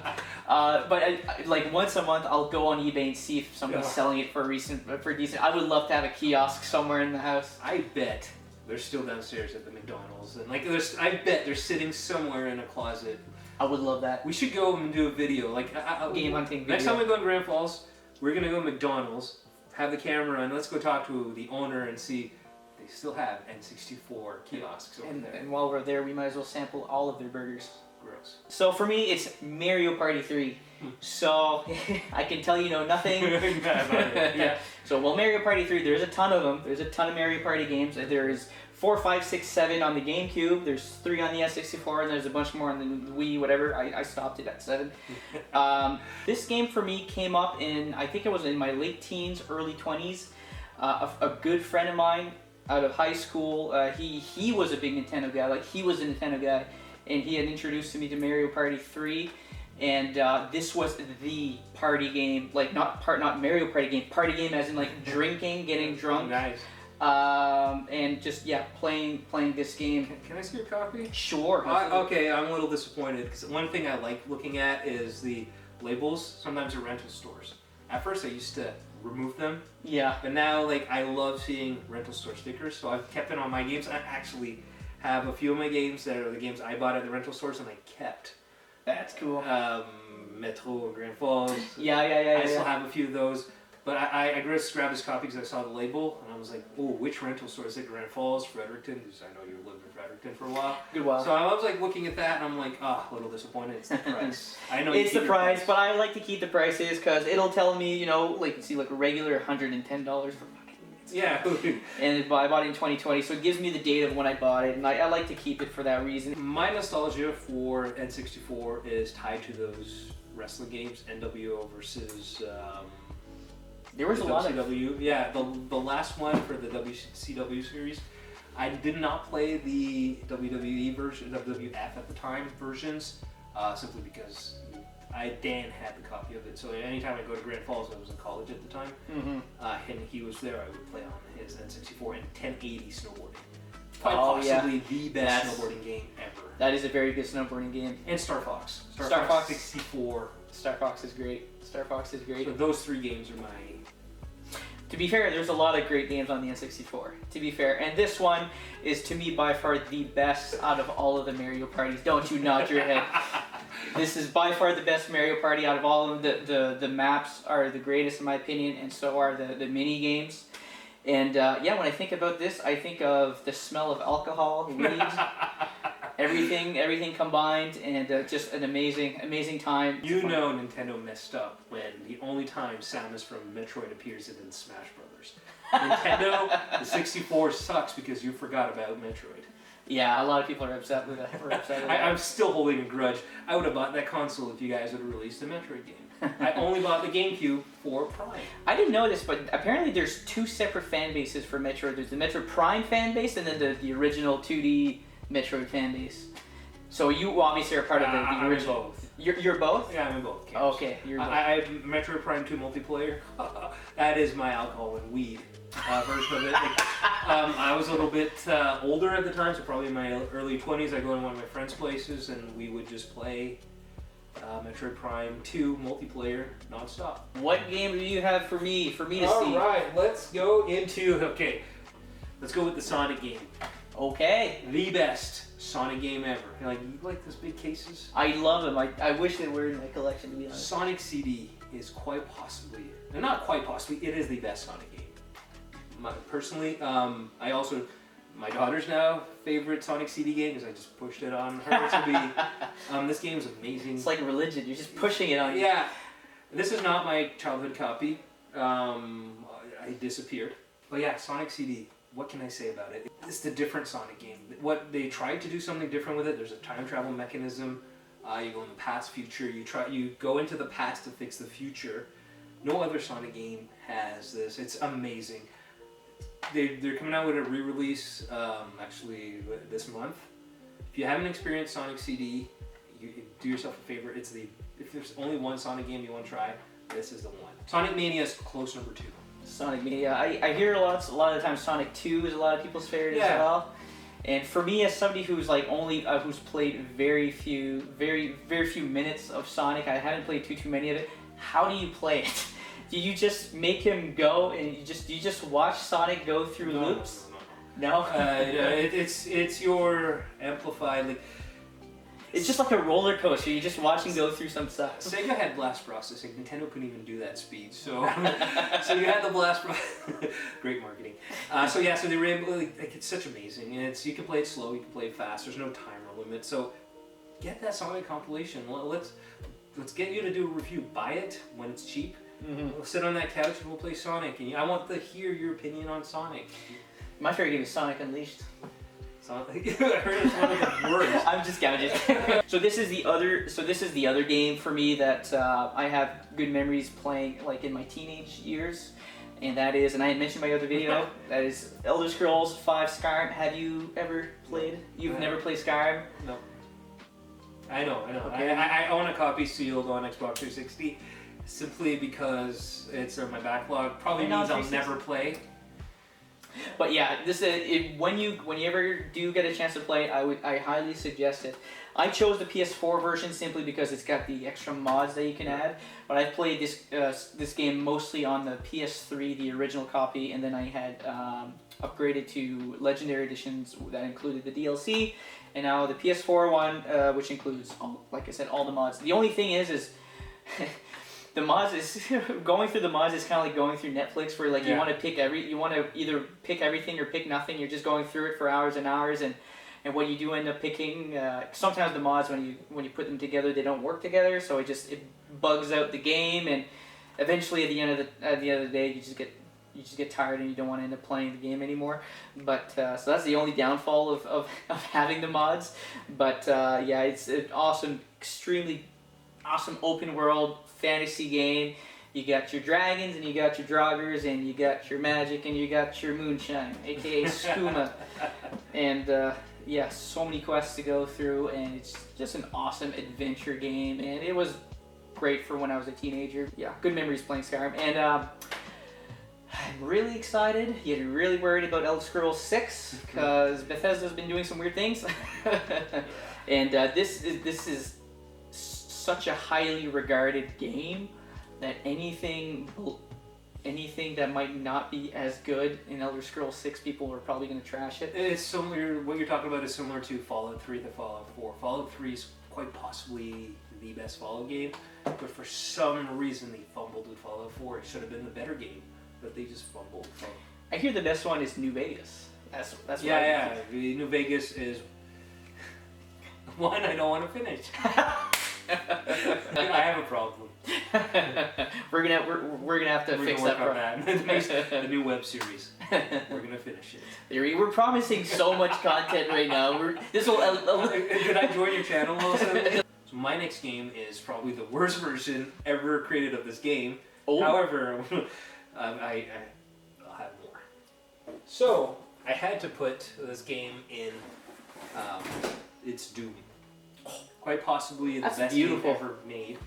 But like once a month, I'll go on eBay and see if somebody's selling it for decent. I would love to have a kiosk somewhere in the house. I bet they're still downstairs at the McDonald's, and I bet they're sitting somewhere in a closet. I would love that. We should go and do a video, like game hunting video. Next time we go to Grand Falls, we're gonna go to McDonald's, have the camera, and let's go talk to the owner and see if they still have N64 kiosks over there. And while we're there, we might as well sample all of their burgers. Gross. So for me, it's Mario Party 3. So I can tell you know nothing. Yeah. So Mario Party 3, there's a ton of them. There's a ton of Mario Party games. There's 4, 5, 6, 7 on the GameCube. There's 3 on the N64, and there's a bunch more on the Wii, whatever. I stopped it at 7. This game for me came up in, I think it was in my late teens, early 20s. A good friend of mine out of high school, he was a big Nintendo guy. Like, he was a Nintendo guy, and he had introduced me to Mario Party 3. And this was the party game, like not Mario Party game as in like drinking, getting drunk. Nice. And just playing this game. Can I see your copy? Sure. Okay, I'm a little disappointed because one thing I like looking at is the labels. Sometimes at rental stores. At first, I used to remove them. Yeah. But now, like, I love seeing rental store stickers, so I've kept it on my games. I actually have a few of my games that are the games I bought at the rental stores and I kept. That's cool. Metro, Grand Falls. Yeah. I still have a few of those. But I just grabbed this copy because I saw the label, and I was like, oh, which rental store is it? Grand Falls, Fredericton? Because I know you lived in Fredericton for a while. Good while. So I was like looking at that, and I'm like, a little disappointed. It's the price. I know it's the price, but I like to keep the prices because it'll tell me, like, see, like a regular $110 for fucking. Yeah. And I bought it in 2020, so it gives me the date of when I bought it, and I like to keep it for that reason. My nostalgia for N64 is tied to those wrestling games, NWO versus. There was a lot of WCW. Yeah, the last one for the WCW series. I did not play the WWE version, WWF at the time versions, simply because Dan had the copy of it. So anytime I go to Grand Falls, I was in college at the time, and he was there, I would play on his N64 and 1080 snowboarding. Quite possibly the best snowboarding game ever. That is a very good snowboarding game. And Star Fox. Star Fox 64. Star Fox is great. Star Fox is great. So those 3 games are my... To be fair, there's a lot of great games on the N64, to be fair. And this one is, to me, by far the best out of all of the Mario parties. Don't you nod your head. This is by far the best Mario Party out of all of them. The maps are the greatest in my opinion, and so are the mini games. And yeah, when I think about this, I think of the smell of alcohol, weed, everything combined, and just an amazing time. You know Nintendo messed up when the only time Samus from Metroid appears is in Smash Brothers. Nintendo, the 64 sucks because you forgot about Metroid. Yeah, a lot of people are upset with that. I'm still holding a grudge. I would have bought that console if you guys would have released a Metroid game. I only bought the GameCube for Prime. I didn't know this, but apparently there's two separate fan bases for Metroid. There's the Metroid Prime fan base and then the original 2D Metroid fan base. So you obviously are part of the original. Both. You're both? Yeah, I'm in both camps. Okay, you're both. I have Metroid Prime 2 multiplayer. That is my alcohol and weed version of it. I was a little bit older at the time, so probably in my early 20s. I go to one of my friends' places and we would just play Metroid Prime 2 multiplayer nonstop. What game do you have for me to see? Alright, let's go let's go with the Sonic game. Okay. The best Sonic game ever. You like those big cases? I love them. I wish they were in my collection, to be honest. Sonic CD is quite possibly, not quite possibly, it is the best Sonic game. Personally, my daughter's now favorite Sonic CD game because I just pushed it on her to be. This game is amazing. It's like religion. You're just pushing it on you. Yeah. This is not my childhood copy. I disappeared. But yeah, Sonic CD. What can I say about it? It's the different Sonic game. What they tried to do something different with it. There's a time travel mechanism. You go in the past, future. You go into the past to fix the future. No other Sonic game has this. It's amazing. They're coming out with a re-release actually this month. If you haven't experienced Sonic CD, you do yourself a favor. If there's only one Sonic game you want to try, this is the one. Sonic Mania is close number 2. Sonic Mania. I hear a lot of the time Sonic 2 is a lot of people's favorite as well. And for me, as somebody who's who's played very few minutes of Sonic, I haven't played too many of it. How do you play it? Do you just make him go and you just watch Sonic go through loops? No. It's your amplified It's just like a roller coaster. You just watch him go through some stuff. Sega had blast processing. Nintendo couldn't even do that speed. So you had the blast. Great marketing. So they were able. It's such amazing. And you can play it slow. You can play it fast. There's no timer limit. So get that Sonic compilation. Let's get you to do a review. Buy it when it's cheap. Mm-hmm. We'll sit on that couch and we'll play Sonic. And I want to hear your opinion on Sonic. My favorite game is Sonic Unleashed. I heard it's one of the worst. I'm just gouging. So this is the other game for me that I have good memories playing in my teenage years, and that is, and I had mentioned in my other video, that is Elder Scrolls V Skyrim. Have you ever played? You've never played Skyrim? No. I know. Okay. I own a copy sealed on Xbox 360 simply because it's in my backlog. Probably means I'll never play. But yeah, when you ever do get a chance to play it, I highly suggest it. I chose the PS4 version simply because it's got the extra mods that you can add. But I've played this game mostly on the PS3, the original copy, and then I had upgraded to Legendary Editions that included the DLC, and now the PS4 one, which includes, like I said, all the mods. The only thing is the mods is going through the mods is kind of like going through Netflix, where you want to either pick everything or pick nothing. You're just going through it for hours and hours, and what you do end up picking. Sometimes the mods, when you put them together, they don't work together, so it bugs out the game, and eventually at the end of the day, you just get tired and you don't want to end up playing the game anymore. But so that's the only downfall of having the mods. But yeah, it's an awesome, extremely awesome open world fantasy game. You got your dragons and you got your draugrs and you got your magic and you got your moonshine, aka skooma. And yeah, so many quests to go through, and it's just an awesome adventure game, and it was great for when I was a teenager. Yeah, good memories playing Skyrim. And I'm really excited, yet really worried about Elder Scrolls 6 because Bethesda's been doing some weird things. And this is such a highly regarded game that anything that might not be as good in Elder Scrolls 6, people are probably going to trash it. It's similar. What you're talking about is similar to Fallout 3 to Fallout 4. Fallout 3 is quite possibly the best Fallout game, but for some reason they fumbled with Fallout 4. It should have been the better game, but they just fumbled. So. I hear the best one is New Vegas. That's what yeah. New Vegas is one I don't want to finish. I have a problem. we're gonna have to fix work that. On that. The new web series. We're gonna finish it. We're promising so much content right now. This will. Did I join your channel also? So my next game is probably the worst version ever created of this game. Oh. However, I'll have more. So I had to put this game in. It's Doom. Quite possibly the best game ever made.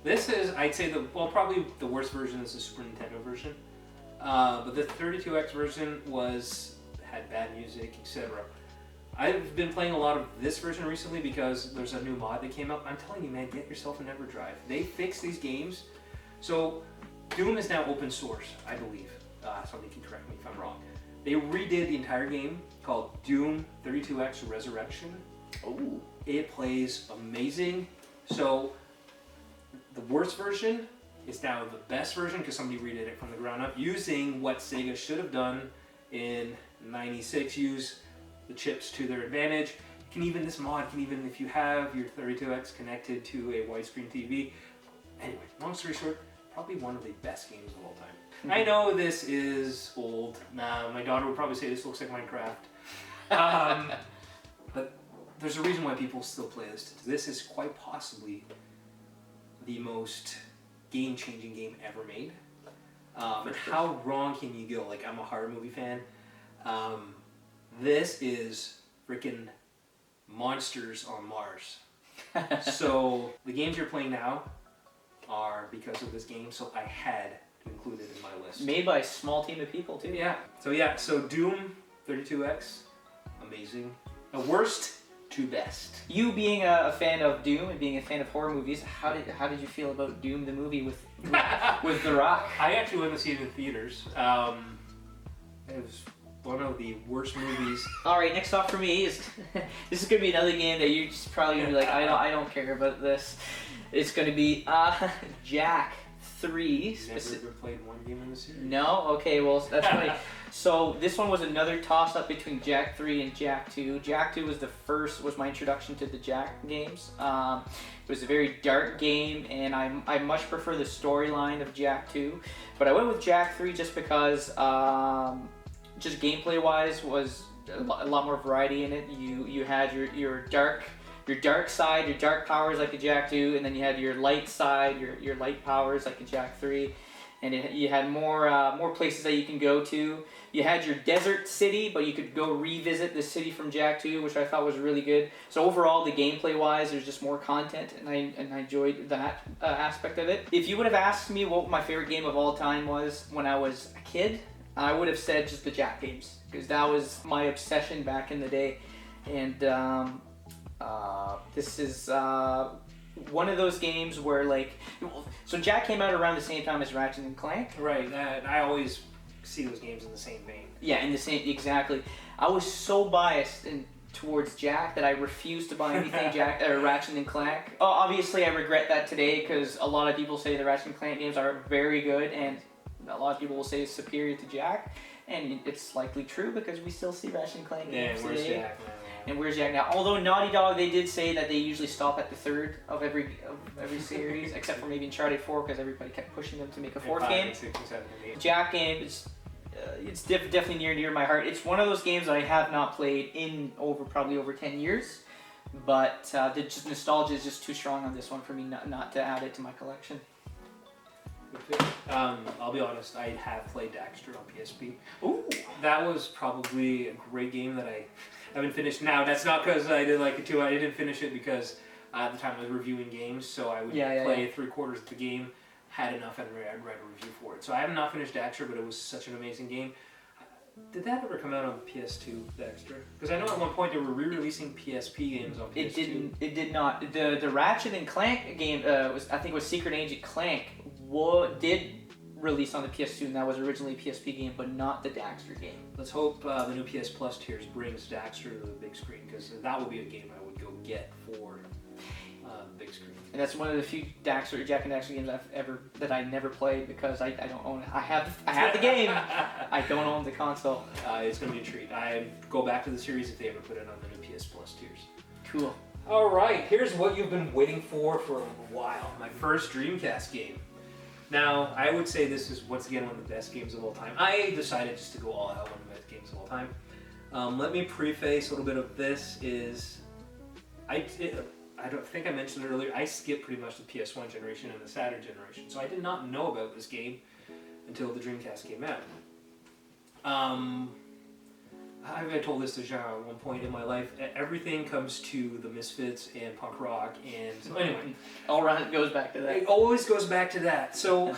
This is, I'd say, probably the worst version is the Super Nintendo version. But the 32X version had bad music, etc. I've been playing a lot of this version recently because there's a new mod that came up. I'm telling you, man, get yourself an EverDrive. They fix these games. So Doom is now open source, I believe. Somebody can correct me if I'm wrong. They redid the entire game called Doom 32X Resurrection. Oh. It plays amazing. So the worst version is now the best version because somebody redid it from the ground up using what Sega should have done in '96. Use the chips to their advantage. This mod can even, if you have your 32X connected to a widescreen TV. Anyway, long story short, probably one of the best games of all time. Mm-hmm. I know this is old. My daughter would probably say this looks like Minecraft. But there's a reason why people still play this. This is quite possibly the most game-changing game ever made. And how wrong can you go? Like, I'm a horror movie fan. This is freaking monsters on Mars. So the games you're playing now are because of this game, so I had to include it in my list. Made by a small team of people too. Yeah. So Doom 32X, amazing. The worst to best. You being a fan of Doom and being a fan of horror movies, how did you feel about Doom the movie with The Rock? I actually went to see it in theaters. It was one of the worst movies. All right, next off for me is this is gonna be another game that you're just probably gonna be like, I don't care about this. It's gonna be Jak 3. Never played one game in the series. No? Okay, well that's funny. So this one was another toss-up between Jak 3 and Jak 2. Jak 2 was my introduction to the Jak games. It was a very dark game, and I much prefer the storyline of Jak 2. But I went with Jak 3 just because, just gameplay-wise, was a lot more variety in it. You had your dark side, your dark powers like a Jak 2, and then you had your light side, your light powers like a Jak 3. And you had more places that you can go to. You had your desert city, but you could go revisit the city from Jak 2, which I thought was really good. So overall, the gameplay-wise, there's just more content, and I enjoyed that aspect of it. If you would have asked me what my favorite game of all time was when I was a kid, I would have said just the Jak games, because that was my obsession back in the day. And this is one of those games where, like, so Jak came out around the same time as Ratchet and Clank. Right, I always see those games in the same vein. Yeah, in the same, exactly. I was so biased towards Jak that I refused to buy anything Ratchet and Clank. Obviously, I regret that today because a lot of people say the Ratchet and Clank games are very good, and a lot of people will say it's superior to Jak. And it's likely true because we still see Ratchet and Clank games where's today. Jak now? And where's Jak now? Although Naughty Dog, they did say that they usually stop at the third of every series, except for maybe Uncharted 4 because everybody kept pushing them to make a fourth game. 6, 7, 8. Jak game is definitely near my heart. It's one of those games that I have not played in probably over 10 years, but the nostalgia is just too strong on this one for me not to add it to my collection. I'll be honest, I have played Daxter on PSP. Ooh! That was probably a great game that I haven't finished. Now, that's not because I did like it too. I didn't finish it because at the time I was reviewing games, so I would play 3/4 of the game, had enough, and I'd write a review for it. So I have not finished Daxter, but it was such an amazing game. Did that ever come out on PS2, Daxter? Because I know at one point they were re-releasing PSP games on PS2. It did not. The Ratchet and Clank game I think it was Secret Agent Clank did release on the PS2, and that was originally a PSP game, but not the Daxter game. Let's hope the new PS Plus tiers brings Daxter to the big screen, because that would be a game I would go get for And that's one of the few Jack and Daxter games that I never played because I don't own it. I have the game. I don't own the console. It's going to be a treat. I go back to the series if they ever put it on the new PS Plus tiers. Cool. All right, here's what you've been waiting for a while. My first Dreamcast game. Now, I would say this is once again one of the best games of all time. I decided just to go all out, one of the best games of all time. Let me preface a little bit of this is, I don't think I mentioned it earlier, I skipped pretty much the PS1 generation and the Saturn generation, so I did not know about this game until the Dreamcast came out. I told this to Jean at one point in my life, everything comes to the Misfits and punk rock, and so anyway. All around it goes back to that. It always goes back to that. So,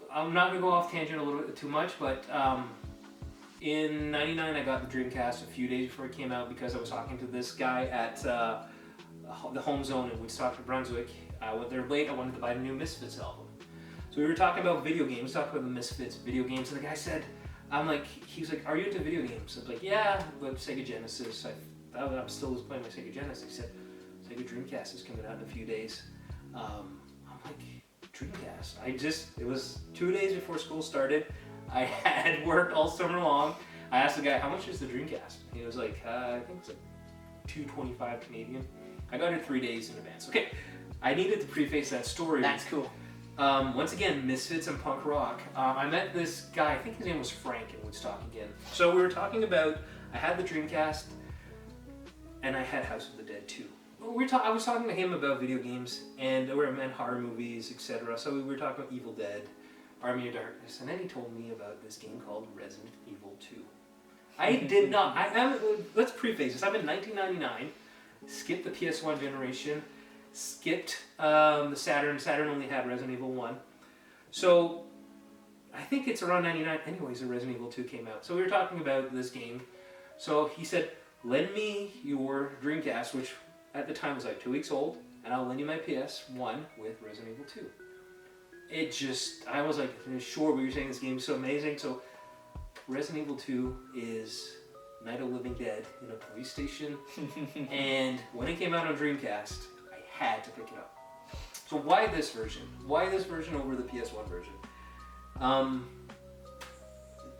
I'm not going to go off tangent a little bit too much, but in '99 I got the Dreamcast a few days before it came out because I was talking to this guy at the Home Zone in Woodstock, New Brunswick. I went there late, I wanted to buy the new Misfits album. So we were talking about video games, talking about the Misfits video games, and the guy said, he was like, are you into video games? I was like, yeah, but Sega Genesis. I'm still playing my Sega Genesis. He said, Sega Dreamcast is coming out in a few days. I'm like, Dreamcast? It was 2 days before school started. I had worked all summer long. I asked the guy, how much is the Dreamcast? He was like, I think it's like $225 Canadian. I got it 3 days in advance. Okay, I needed to preface that story. That's cool. Once again, Misfits and punk rock. I met this guy, I think his name was Frank in Woodstock again. So we were talking about, I had the Dreamcast, and I had House of the Dead too. I was talking to him about video games, and we were horror movies, etc. So we were talking about Evil Dead, Army of Darkness, and then he told me about this game called Resident Evil 2. I did not, let's preface this, I'm in 1999, skipped the PS1 generation, skipped the Saturn. Saturn only had Resident Evil 1. So I think it's around 99 anyways that Resident Evil 2 came out. So we were talking about this game. So he said, lend me your Dreamcast, which at the time was like 2 weeks old, and I'll lend you my PS1 with Resident Evil 2. I was like, sure, but you're saying this game's so amazing. So Resident Evil 2 is Night of the Living Dead in a police station. And when it came out on Dreamcast, had to pick it up. So why this version? Why this version over the PS1 version?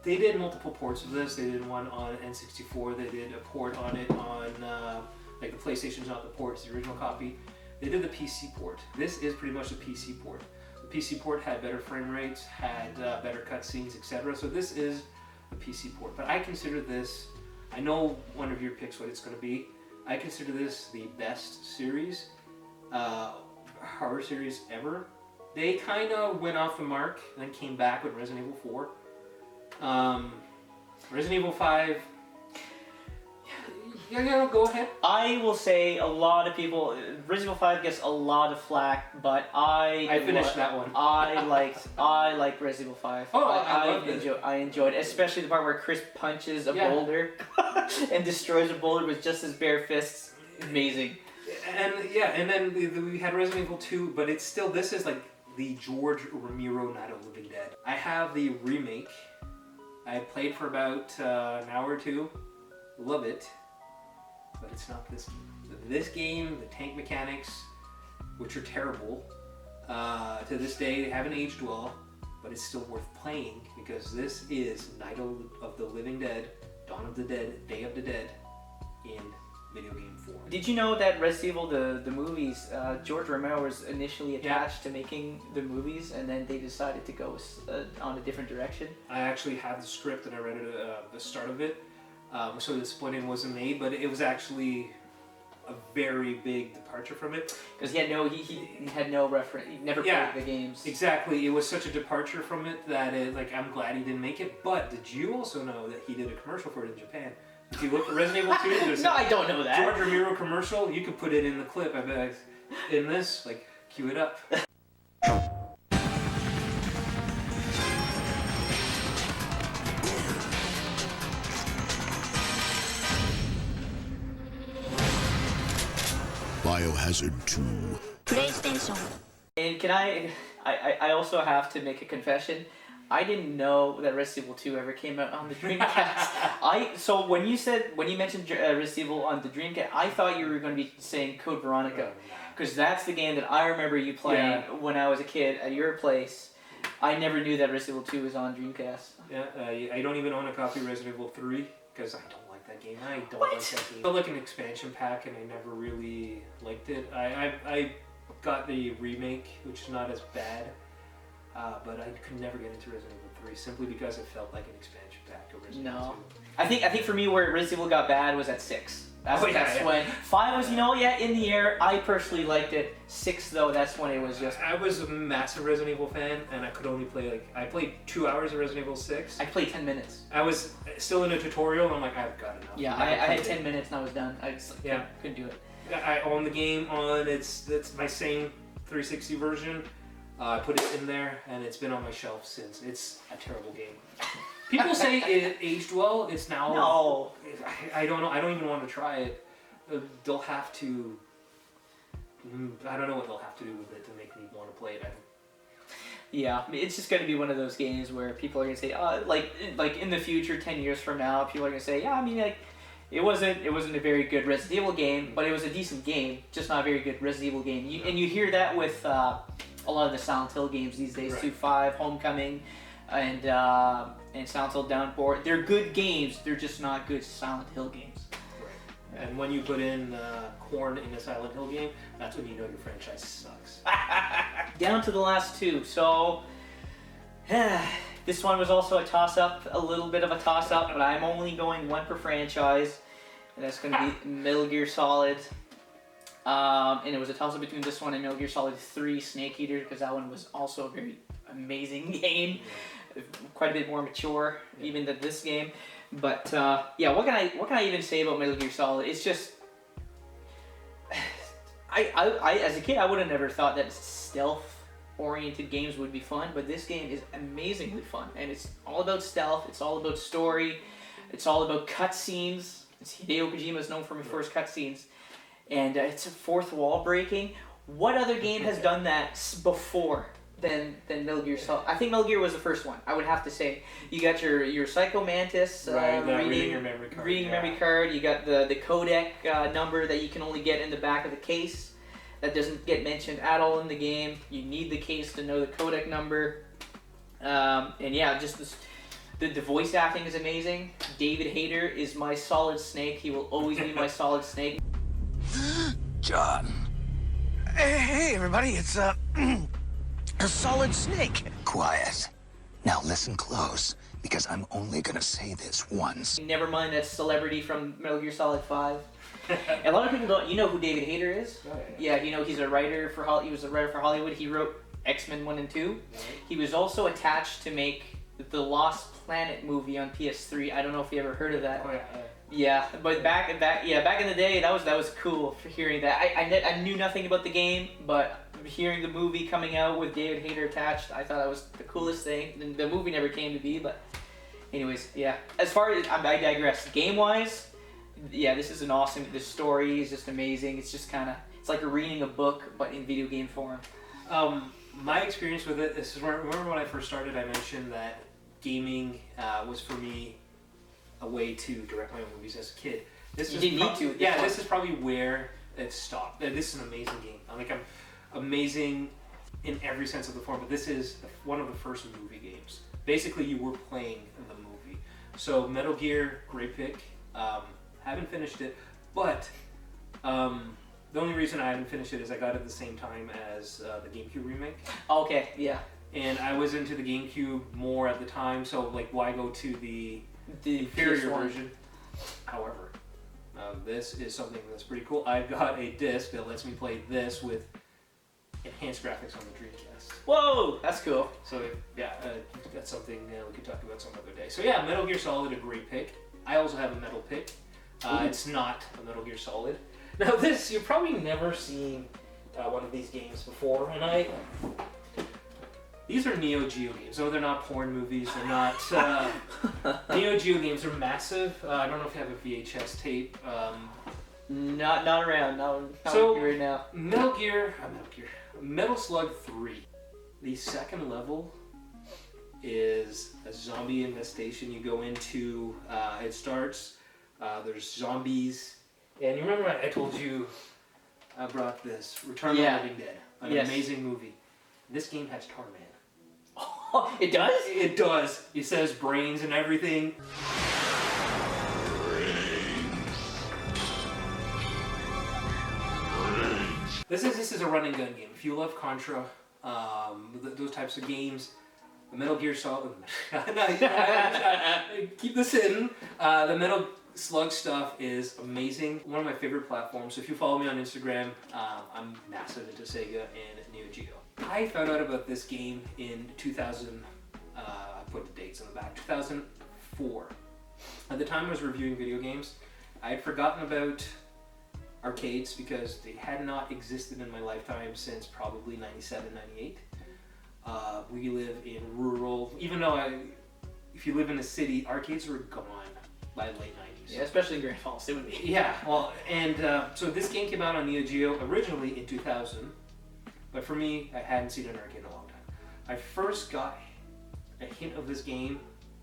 They did multiple ports of this. They did one on N64. They did a port on it on, like the PlayStation's not the port, it's the original copy. They did the PC port. This is pretty much the PC port. The PC port had better frame rates, had better cutscenes, etc. So this is the PC port. But I consider this, I know one of your picks what it's going to be. I consider this the best series. Horror series ever. They kind of went off the mark and then came back with Resident Evil 4. Resident Evil 5. Yeah, go ahead. I will say a lot of people, Resident Evil 5 gets a lot of flack, but I finished that one. I liked Resident Evil 5. Oh, I loved it. I enjoyed it, especially the part where Chris punches a boulder and destroys a boulder with just his bare fists. Amazing. And then we had Resident Evil 2, but it's still, this is like the George Romero Night of the Living Dead. I have the remake. I played for about an hour or two. Love it. But it's not this game. This game, the tank mechanics, which are terrible, to this day, they haven't aged well, but it's still worth playing because this is Night of the Living Dead, Dawn of the Dead, Day of the Dead in video game form. Did you know that Resident Evil, the movies, George Romero was initially attached to making the movies, and then they decided to go on a different direction? I actually have the script and I read it the start of it. So the split-in wasn't made, but it was actually a very big departure from it. Because he had no reference, he never played the games. Exactly, it was such a departure from it that I'm glad he didn't make it. But did you also know that he did a commercial for it in Japan? If you look at Resident Evil 2, there's no, I don't know that. George Romero commercial. You could put it in the clip. I bet in this, cue it up. Biohazard 2. PlayStation. And can I also have to make a confession. I didn't know that Resident Evil 2 ever came out on the Dreamcast. So when you mentioned Resident Evil on the Dreamcast, I thought you were going to be saying Code Veronica, because that's the game that I remember you playing when I was a kid at your place. I never knew that Resident Evil 2 was on Dreamcast. Yeah, I don't even own a copy of Resident Evil 3 because I don't like that game. I don't like that game. It felt like an expansion pack, and I never really liked it. I got the remake, which is not as bad. But I could never get into Resident Evil 3 simply because it felt like an expansion pack of Resident Evil 2. I think for me where Resident Evil got bad was at 6. That's when 5 was, in the air. I personally liked it. 6 though, that's when it was just... I was a massive Resident Evil fan, and I could only play I played 2 hours of Resident Evil 6. I played 10 minutes. I was still in a tutorial, and I'm like, I've got enough. Yeah, I had 10 minutes and I was done. I just couldn't do it. I own the game on, it's my same 360 version. I put it in there, and it's been on my shelf since. It's a terrible game. People say it aged well. It's now... No. I don't know. I don't even want to try it. They'll have to... I don't know what they'll have to do with it to make me want to play it. Yeah, it's just going to be one of those games where people are going to say, like in the future, 10 years from now, people are going to say, it wasn't a very good Resident Evil game, but it was a decent game, just not a very good Resident Evil game. And you hear that with a lot of the Silent Hill games these days, 2-5, Homecoming, and Silent Hill Downpour. They're good games, they're just not good Silent Hill games. Right. And when you put in corn in a Silent Hill game, that's when you know your franchise sucks. Down to the last 2. So, this one was also a toss-up, a little bit of a toss-up, but I'm only going one per franchise, and that's going to be Metal Gear Solid. And it was a toss-up between this one and Metal Gear Solid 3 Snake Eater, because that one was also a very amazing game. Quite a bit more mature even than this game. But what can I even say about Metal Gear Solid? It's just I as a kid I would have never thought that stealth oriented games would be fun, but this game is amazingly fun, and it's all about stealth, it's all about story, it's all about cutscenes. Hideo Kojima is known for his first cutscenes. And it's a fourth wall breaking. What other game has done that before than Metal Gear Solid? I think Metal Gear was the first one, I would have to say. You got your Psycho Mantis reading your memory card. Memory card. You got the codec number that you can only get in the back of the case. That doesn't get mentioned at all in the game. You need the case to know the codec number. Just the voice acting is amazing. David Hayter is my Solid Snake. He will always be my Solid Snake. John. Hey, everybody, it's a Solid Snake. Quiet. Now listen close, because I'm only gonna say this once. Never mind that celebrity from Metal Gear Solid 5. A lot of people don't. You know who David Hayter is? Oh, yeah. He's a writer for he was a writer for Hollywood. He wrote X-Men 1 and 2. Right. He was also attached to make the Lost Planet movie on PS3. I don't know if you ever heard of that. Oh, yeah. Yeah, but back in the day, that was cool for hearing that. I knew nothing about the game, but hearing the movie coming out with David Hayter attached, I thought that was the coolest thing. The movie never came to be, but anyways, yeah. As far as I digress, game wise, this is an awesome. The story is just amazing. It's just it's like reading a book, but in video game form. My experience with it. Remember when I first started, I mentioned that gaming was for me a way to direct my own movies as a kid. You didn't need to. This is probably where it stopped. This is an amazing game. I'm amazing in every sense of the form, but this is one of the first movie games. Basically, you were playing the movie. So Metal Gear, great pick. Haven't finished it, but the only reason I haven't finished it is I got it at the same time as the GameCube remake. Okay, yeah. And I was into the GameCube more at the time, so why go to the inferior version? However, this is something that's pretty cool. I've got a disc that lets me play this with enhanced graphics on the Dreamcast. Whoa, that's cool. So that's something we could talk about some other day. So Metal Gear Solid, a great pick. I also have a metal pick. It's not a Metal Gear Solid. Now you've probably never seen one of these games before, and these are Neo Geo games. No, they're not porn movies. They're not Neo Geo games. They're massive. I don't know if you have a VHS tape. Not around. Not right now. Metal Slug 3. The second level is a zombie infestation. You go into, it starts, there's zombies. And you remember I told you I brought this, Return of the Living Dead, an amazing movie. This game has Tarman. Oh, it does? It does. It says brains and everything. This is a run and gun game. If you love Contra, those types of games, the Metal Gear Solid. Keep this in. The Metal Slug stuff is amazing. One of my favorite platforms. So if you follow me on Instagram, I'm massive into Sega and Neo Geo. I found out about this game in 2000. I put the dates on the back. 2004. At the time I was reviewing video games, I had forgotten about arcades because they had not existed in my lifetime since probably 97, 98. We live in rural, even though if you live in a city, arcades were gone by the late 90s. Yeah, especially in Grand Falls, it would be. Yeah, well, and so this game came out on Neo Geo originally in 2000, but for me, I hadn't seen an arcade in a long time. I first got a hint of this game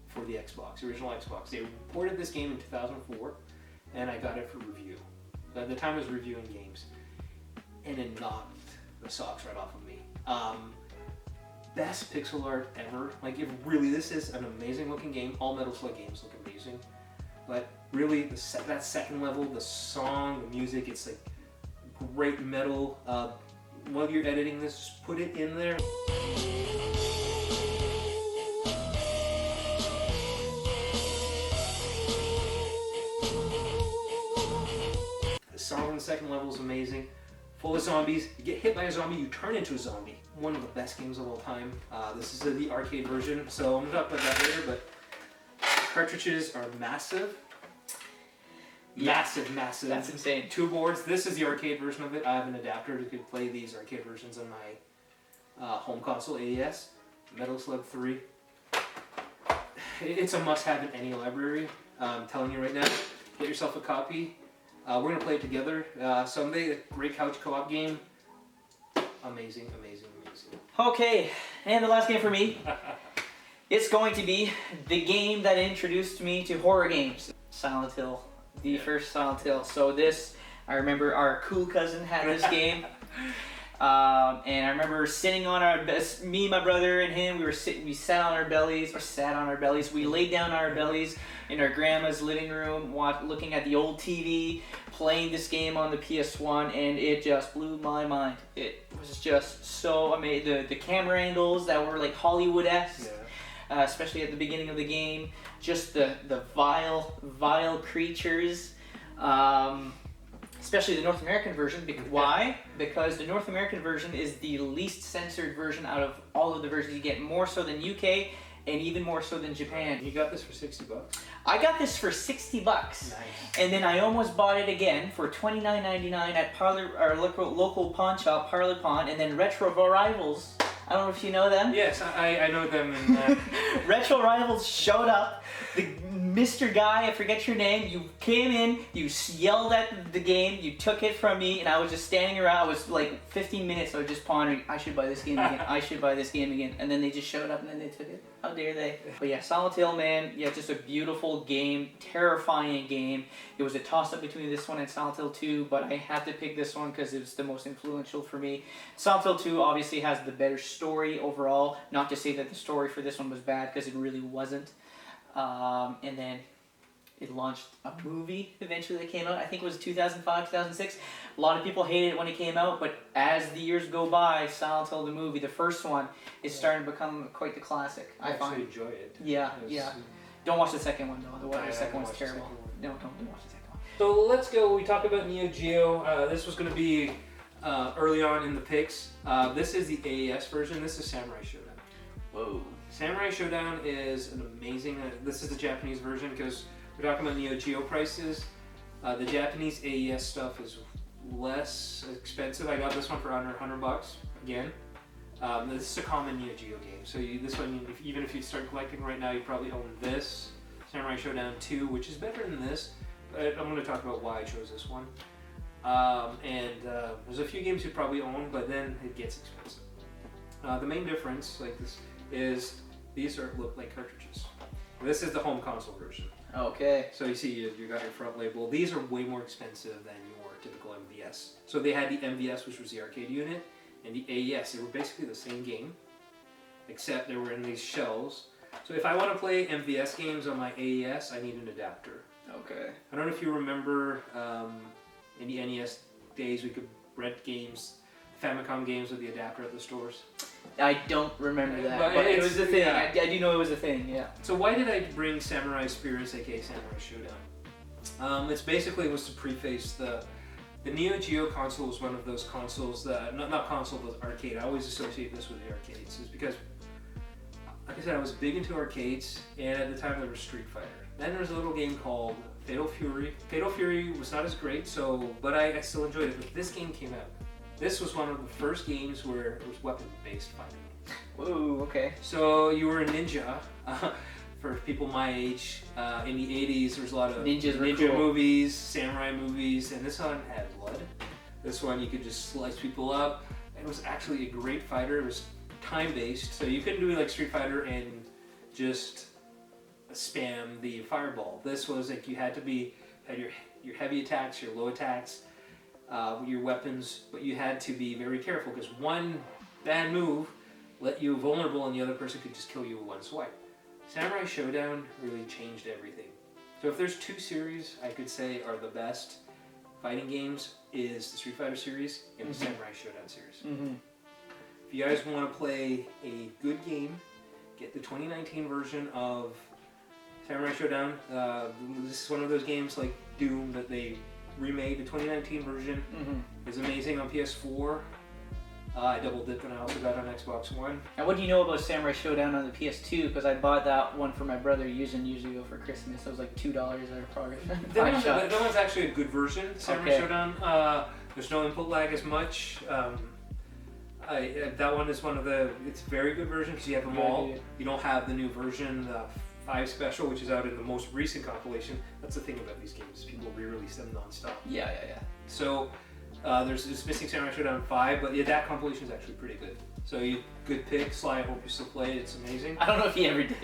for the Xbox, the original Xbox. They ported this game in 2004, and I got it for review. At the time I was reviewing games, and it knocked the socks right off of me. Best pixel art ever. Like, this is an amazing looking game. All Metal Slug games look amazing. But really, that second level, the song, the music, it's like great metal. While you're editing this, just put it in there. The song on the second level is amazing. Full of zombies. You get hit by a zombie, you turn into a zombie. One of the best games of all time. This is the arcade version, so I'm gonna talk about that later, but cartridges are massive. Massive. That's insane. 2 boards. This is the arcade version of it. I have an adapter to play these arcade versions on my home console, AES. Metal Slug 3. It's a must-have in any library. I'm telling you right now, get yourself a copy. We're going to play it together someday. A great couch co-op game. Amazing. Okay, and the last game for me, it's going to be the game that introduced me to horror games. Silent Hill. The first Silent Hill. So this, I remember our cool cousin had this game. And I remember sitting on me, my brother, and him, we sat on our bellies. We laid down on our bellies in our grandma's living room, looking at the old TV, playing this game on the PS1, and it just blew my mind. It was just so amazing. The camera angles that were like Hollywood-esque, especially at the beginning of the game. Just the vile creatures. Especially the North American version. Why? Because the North American version is the least censored version out of all of the versions. You get more so than UK and even more so than Japan. You got this for $60? I got this for $60. Nice. And then I almost bought it again for $29.99 at our local pawn shop, Parlor Pawn, and then Retro Rivals. I don't know if you know them. Yes, I know them. And Retro Rivals showed up. The Mr. Guy, I forget your name, you came in, you yelled at the game, you took it from me, and I was just standing around. I was like 15 minutes, I was just pondering, I should buy this game again, I should buy this game again. And then they just showed up and then they took it. How dare they? But yeah, Silent Hill, man, yeah, just a beautiful game, terrifying game. It was a toss-up between this one and Silent Hill 2, but I had to pick this one because it was the most influential for me. Silent Hill 2 obviously has the better story overall. Not to say that the story for this one was bad, because it really wasn't. And then it launched a movie eventually that came out. I think it was 2005, 2006. A lot of people hated it when it came out, but as the years go by, Silent Hill the movie, the first one, is starting to become quite the classic. I actually enjoy it. Yeah. Don't watch the second one though. The second one's terrible. No, don't watch the second one. So let's go. We talked about Neo Geo. This was going to be early on in the picks. This is the AES version. This is Samurai Showdown. Whoa. Samurai Showdown is an amazing. This is the Japanese version because we're talking about Neo Geo prices. The Japanese AES stuff is less expensive. I got this one for under $100 again. This is a common Neo Geo game. So this one, even if you start collecting right now, you probably own this Samurai Showdown 2, which is better than this. But I'm going to talk about why I chose this one. There's a few games you probably own, but then it gets expensive. The main difference, like this, is These look like cartridges. This is the home console version. Okay. So you see, you got your front label. These are way more expensive than your typical MVS. So they had the MVS, which was the arcade unit, and the AES. They were basically the same game, except they were in these shells. So if I want to play MVS games on my AES, I need an adapter. Okay. I don't know if you remember in the NES days, we could rent games, Famicom games with the adapter at the stores. I don't remember that, But but it was a thing. yeah. I do know it was a thing, yeah. So why did I bring Samurai Spirits, aka Samurai Showdown? It's basically was to preface the Neo Geo console was one of those consoles that, not console, but arcade. I always associate this with the arcades. It's because, like I said, I was big into arcades, and at the time there was Street Fighter. Then there was a little game called Fatal Fury. Fatal Fury was not as great, but I still enjoyed it. But this game came out. This was one of the first games where it was weapon-based fighting. Whoa, okay. So you were a ninja. For people my age, in the 80s, there was a lot of ninja cool movies, samurai movies, and this one had blood. This one you could just slice people up. It was actually a great fighter. It was time-based, so you couldn't do like Street Fighter and just spam the fireball. This was like you had your heavy attacks, your low attacks, your weapons, but you had to be very careful because one bad move let you vulnerable and the other person could just kill you with one swipe. Samurai Showdown really changed everything. So if there's two series I could say are the best fighting games, is the Street Fighter series and the Samurai Showdown series. If you guys want to play a good game, get the 2019 version of Samurai Showdown. This is one of those games like Doom that they remade. The 2019 version is amazing on PS4. I double dipped and I also got on Xbox One. And what do you know about Samurai Showdown on the PS2? Because I bought that one for my brother years and years ago for Christmas. It was like $2 at probably. That one's actually a good version, Samurai Okay. Showdown. There's no input lag as much. That one is it's a very good version because you have them all. Yeah. You don't have the new version, the 5 Special, which is out in the most recent compilation. That's the thing about these games, people re-release them non-stop. Yeah. So there's this missing Samurai Showdown 5, but yeah, that compilation is actually pretty good. So good pick, Sly. I hope you still play it. It's amazing. I don't know if he ever did.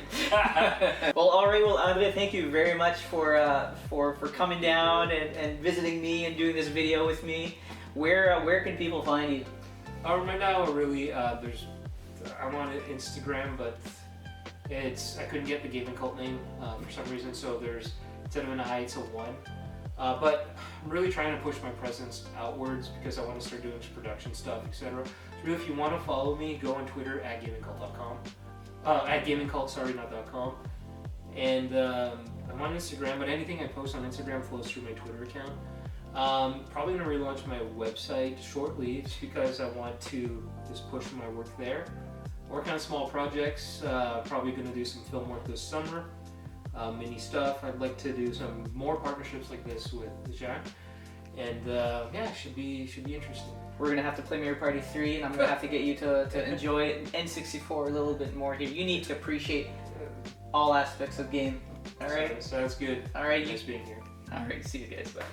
Well, all right. Well, Andre, thank you very much for coming down and visiting me and doing this video with me. Where can people find you? Right now, really, I'm on Instagram, but I couldn't get the GamingCult name for some reason. So instead of an I, it's a 1. But I'm really trying to push my presence outwards because I want to start doing some production stuff, etc. So really, if you want to follow me, go on Twitter at GamingCult.com. At GamingCult, sorry, not .com. And I'm on Instagram, but anything I post on Instagram flows through my Twitter account. Probably going to relaunch my website shortly just because I want to just push my work there. Working on small projects, probably going to do some film work this summer. Mini stuff. I'd like to do some more partnerships like this with Jack, and yeah, should be interesting. We're gonna have to play Mario Party 3, and I'm gonna have to get you to enjoy N64 a little bit more here. You need to appreciate all aspects of game. All right. Sounds good. All right. Nice being here. All right. See you guys. Bye.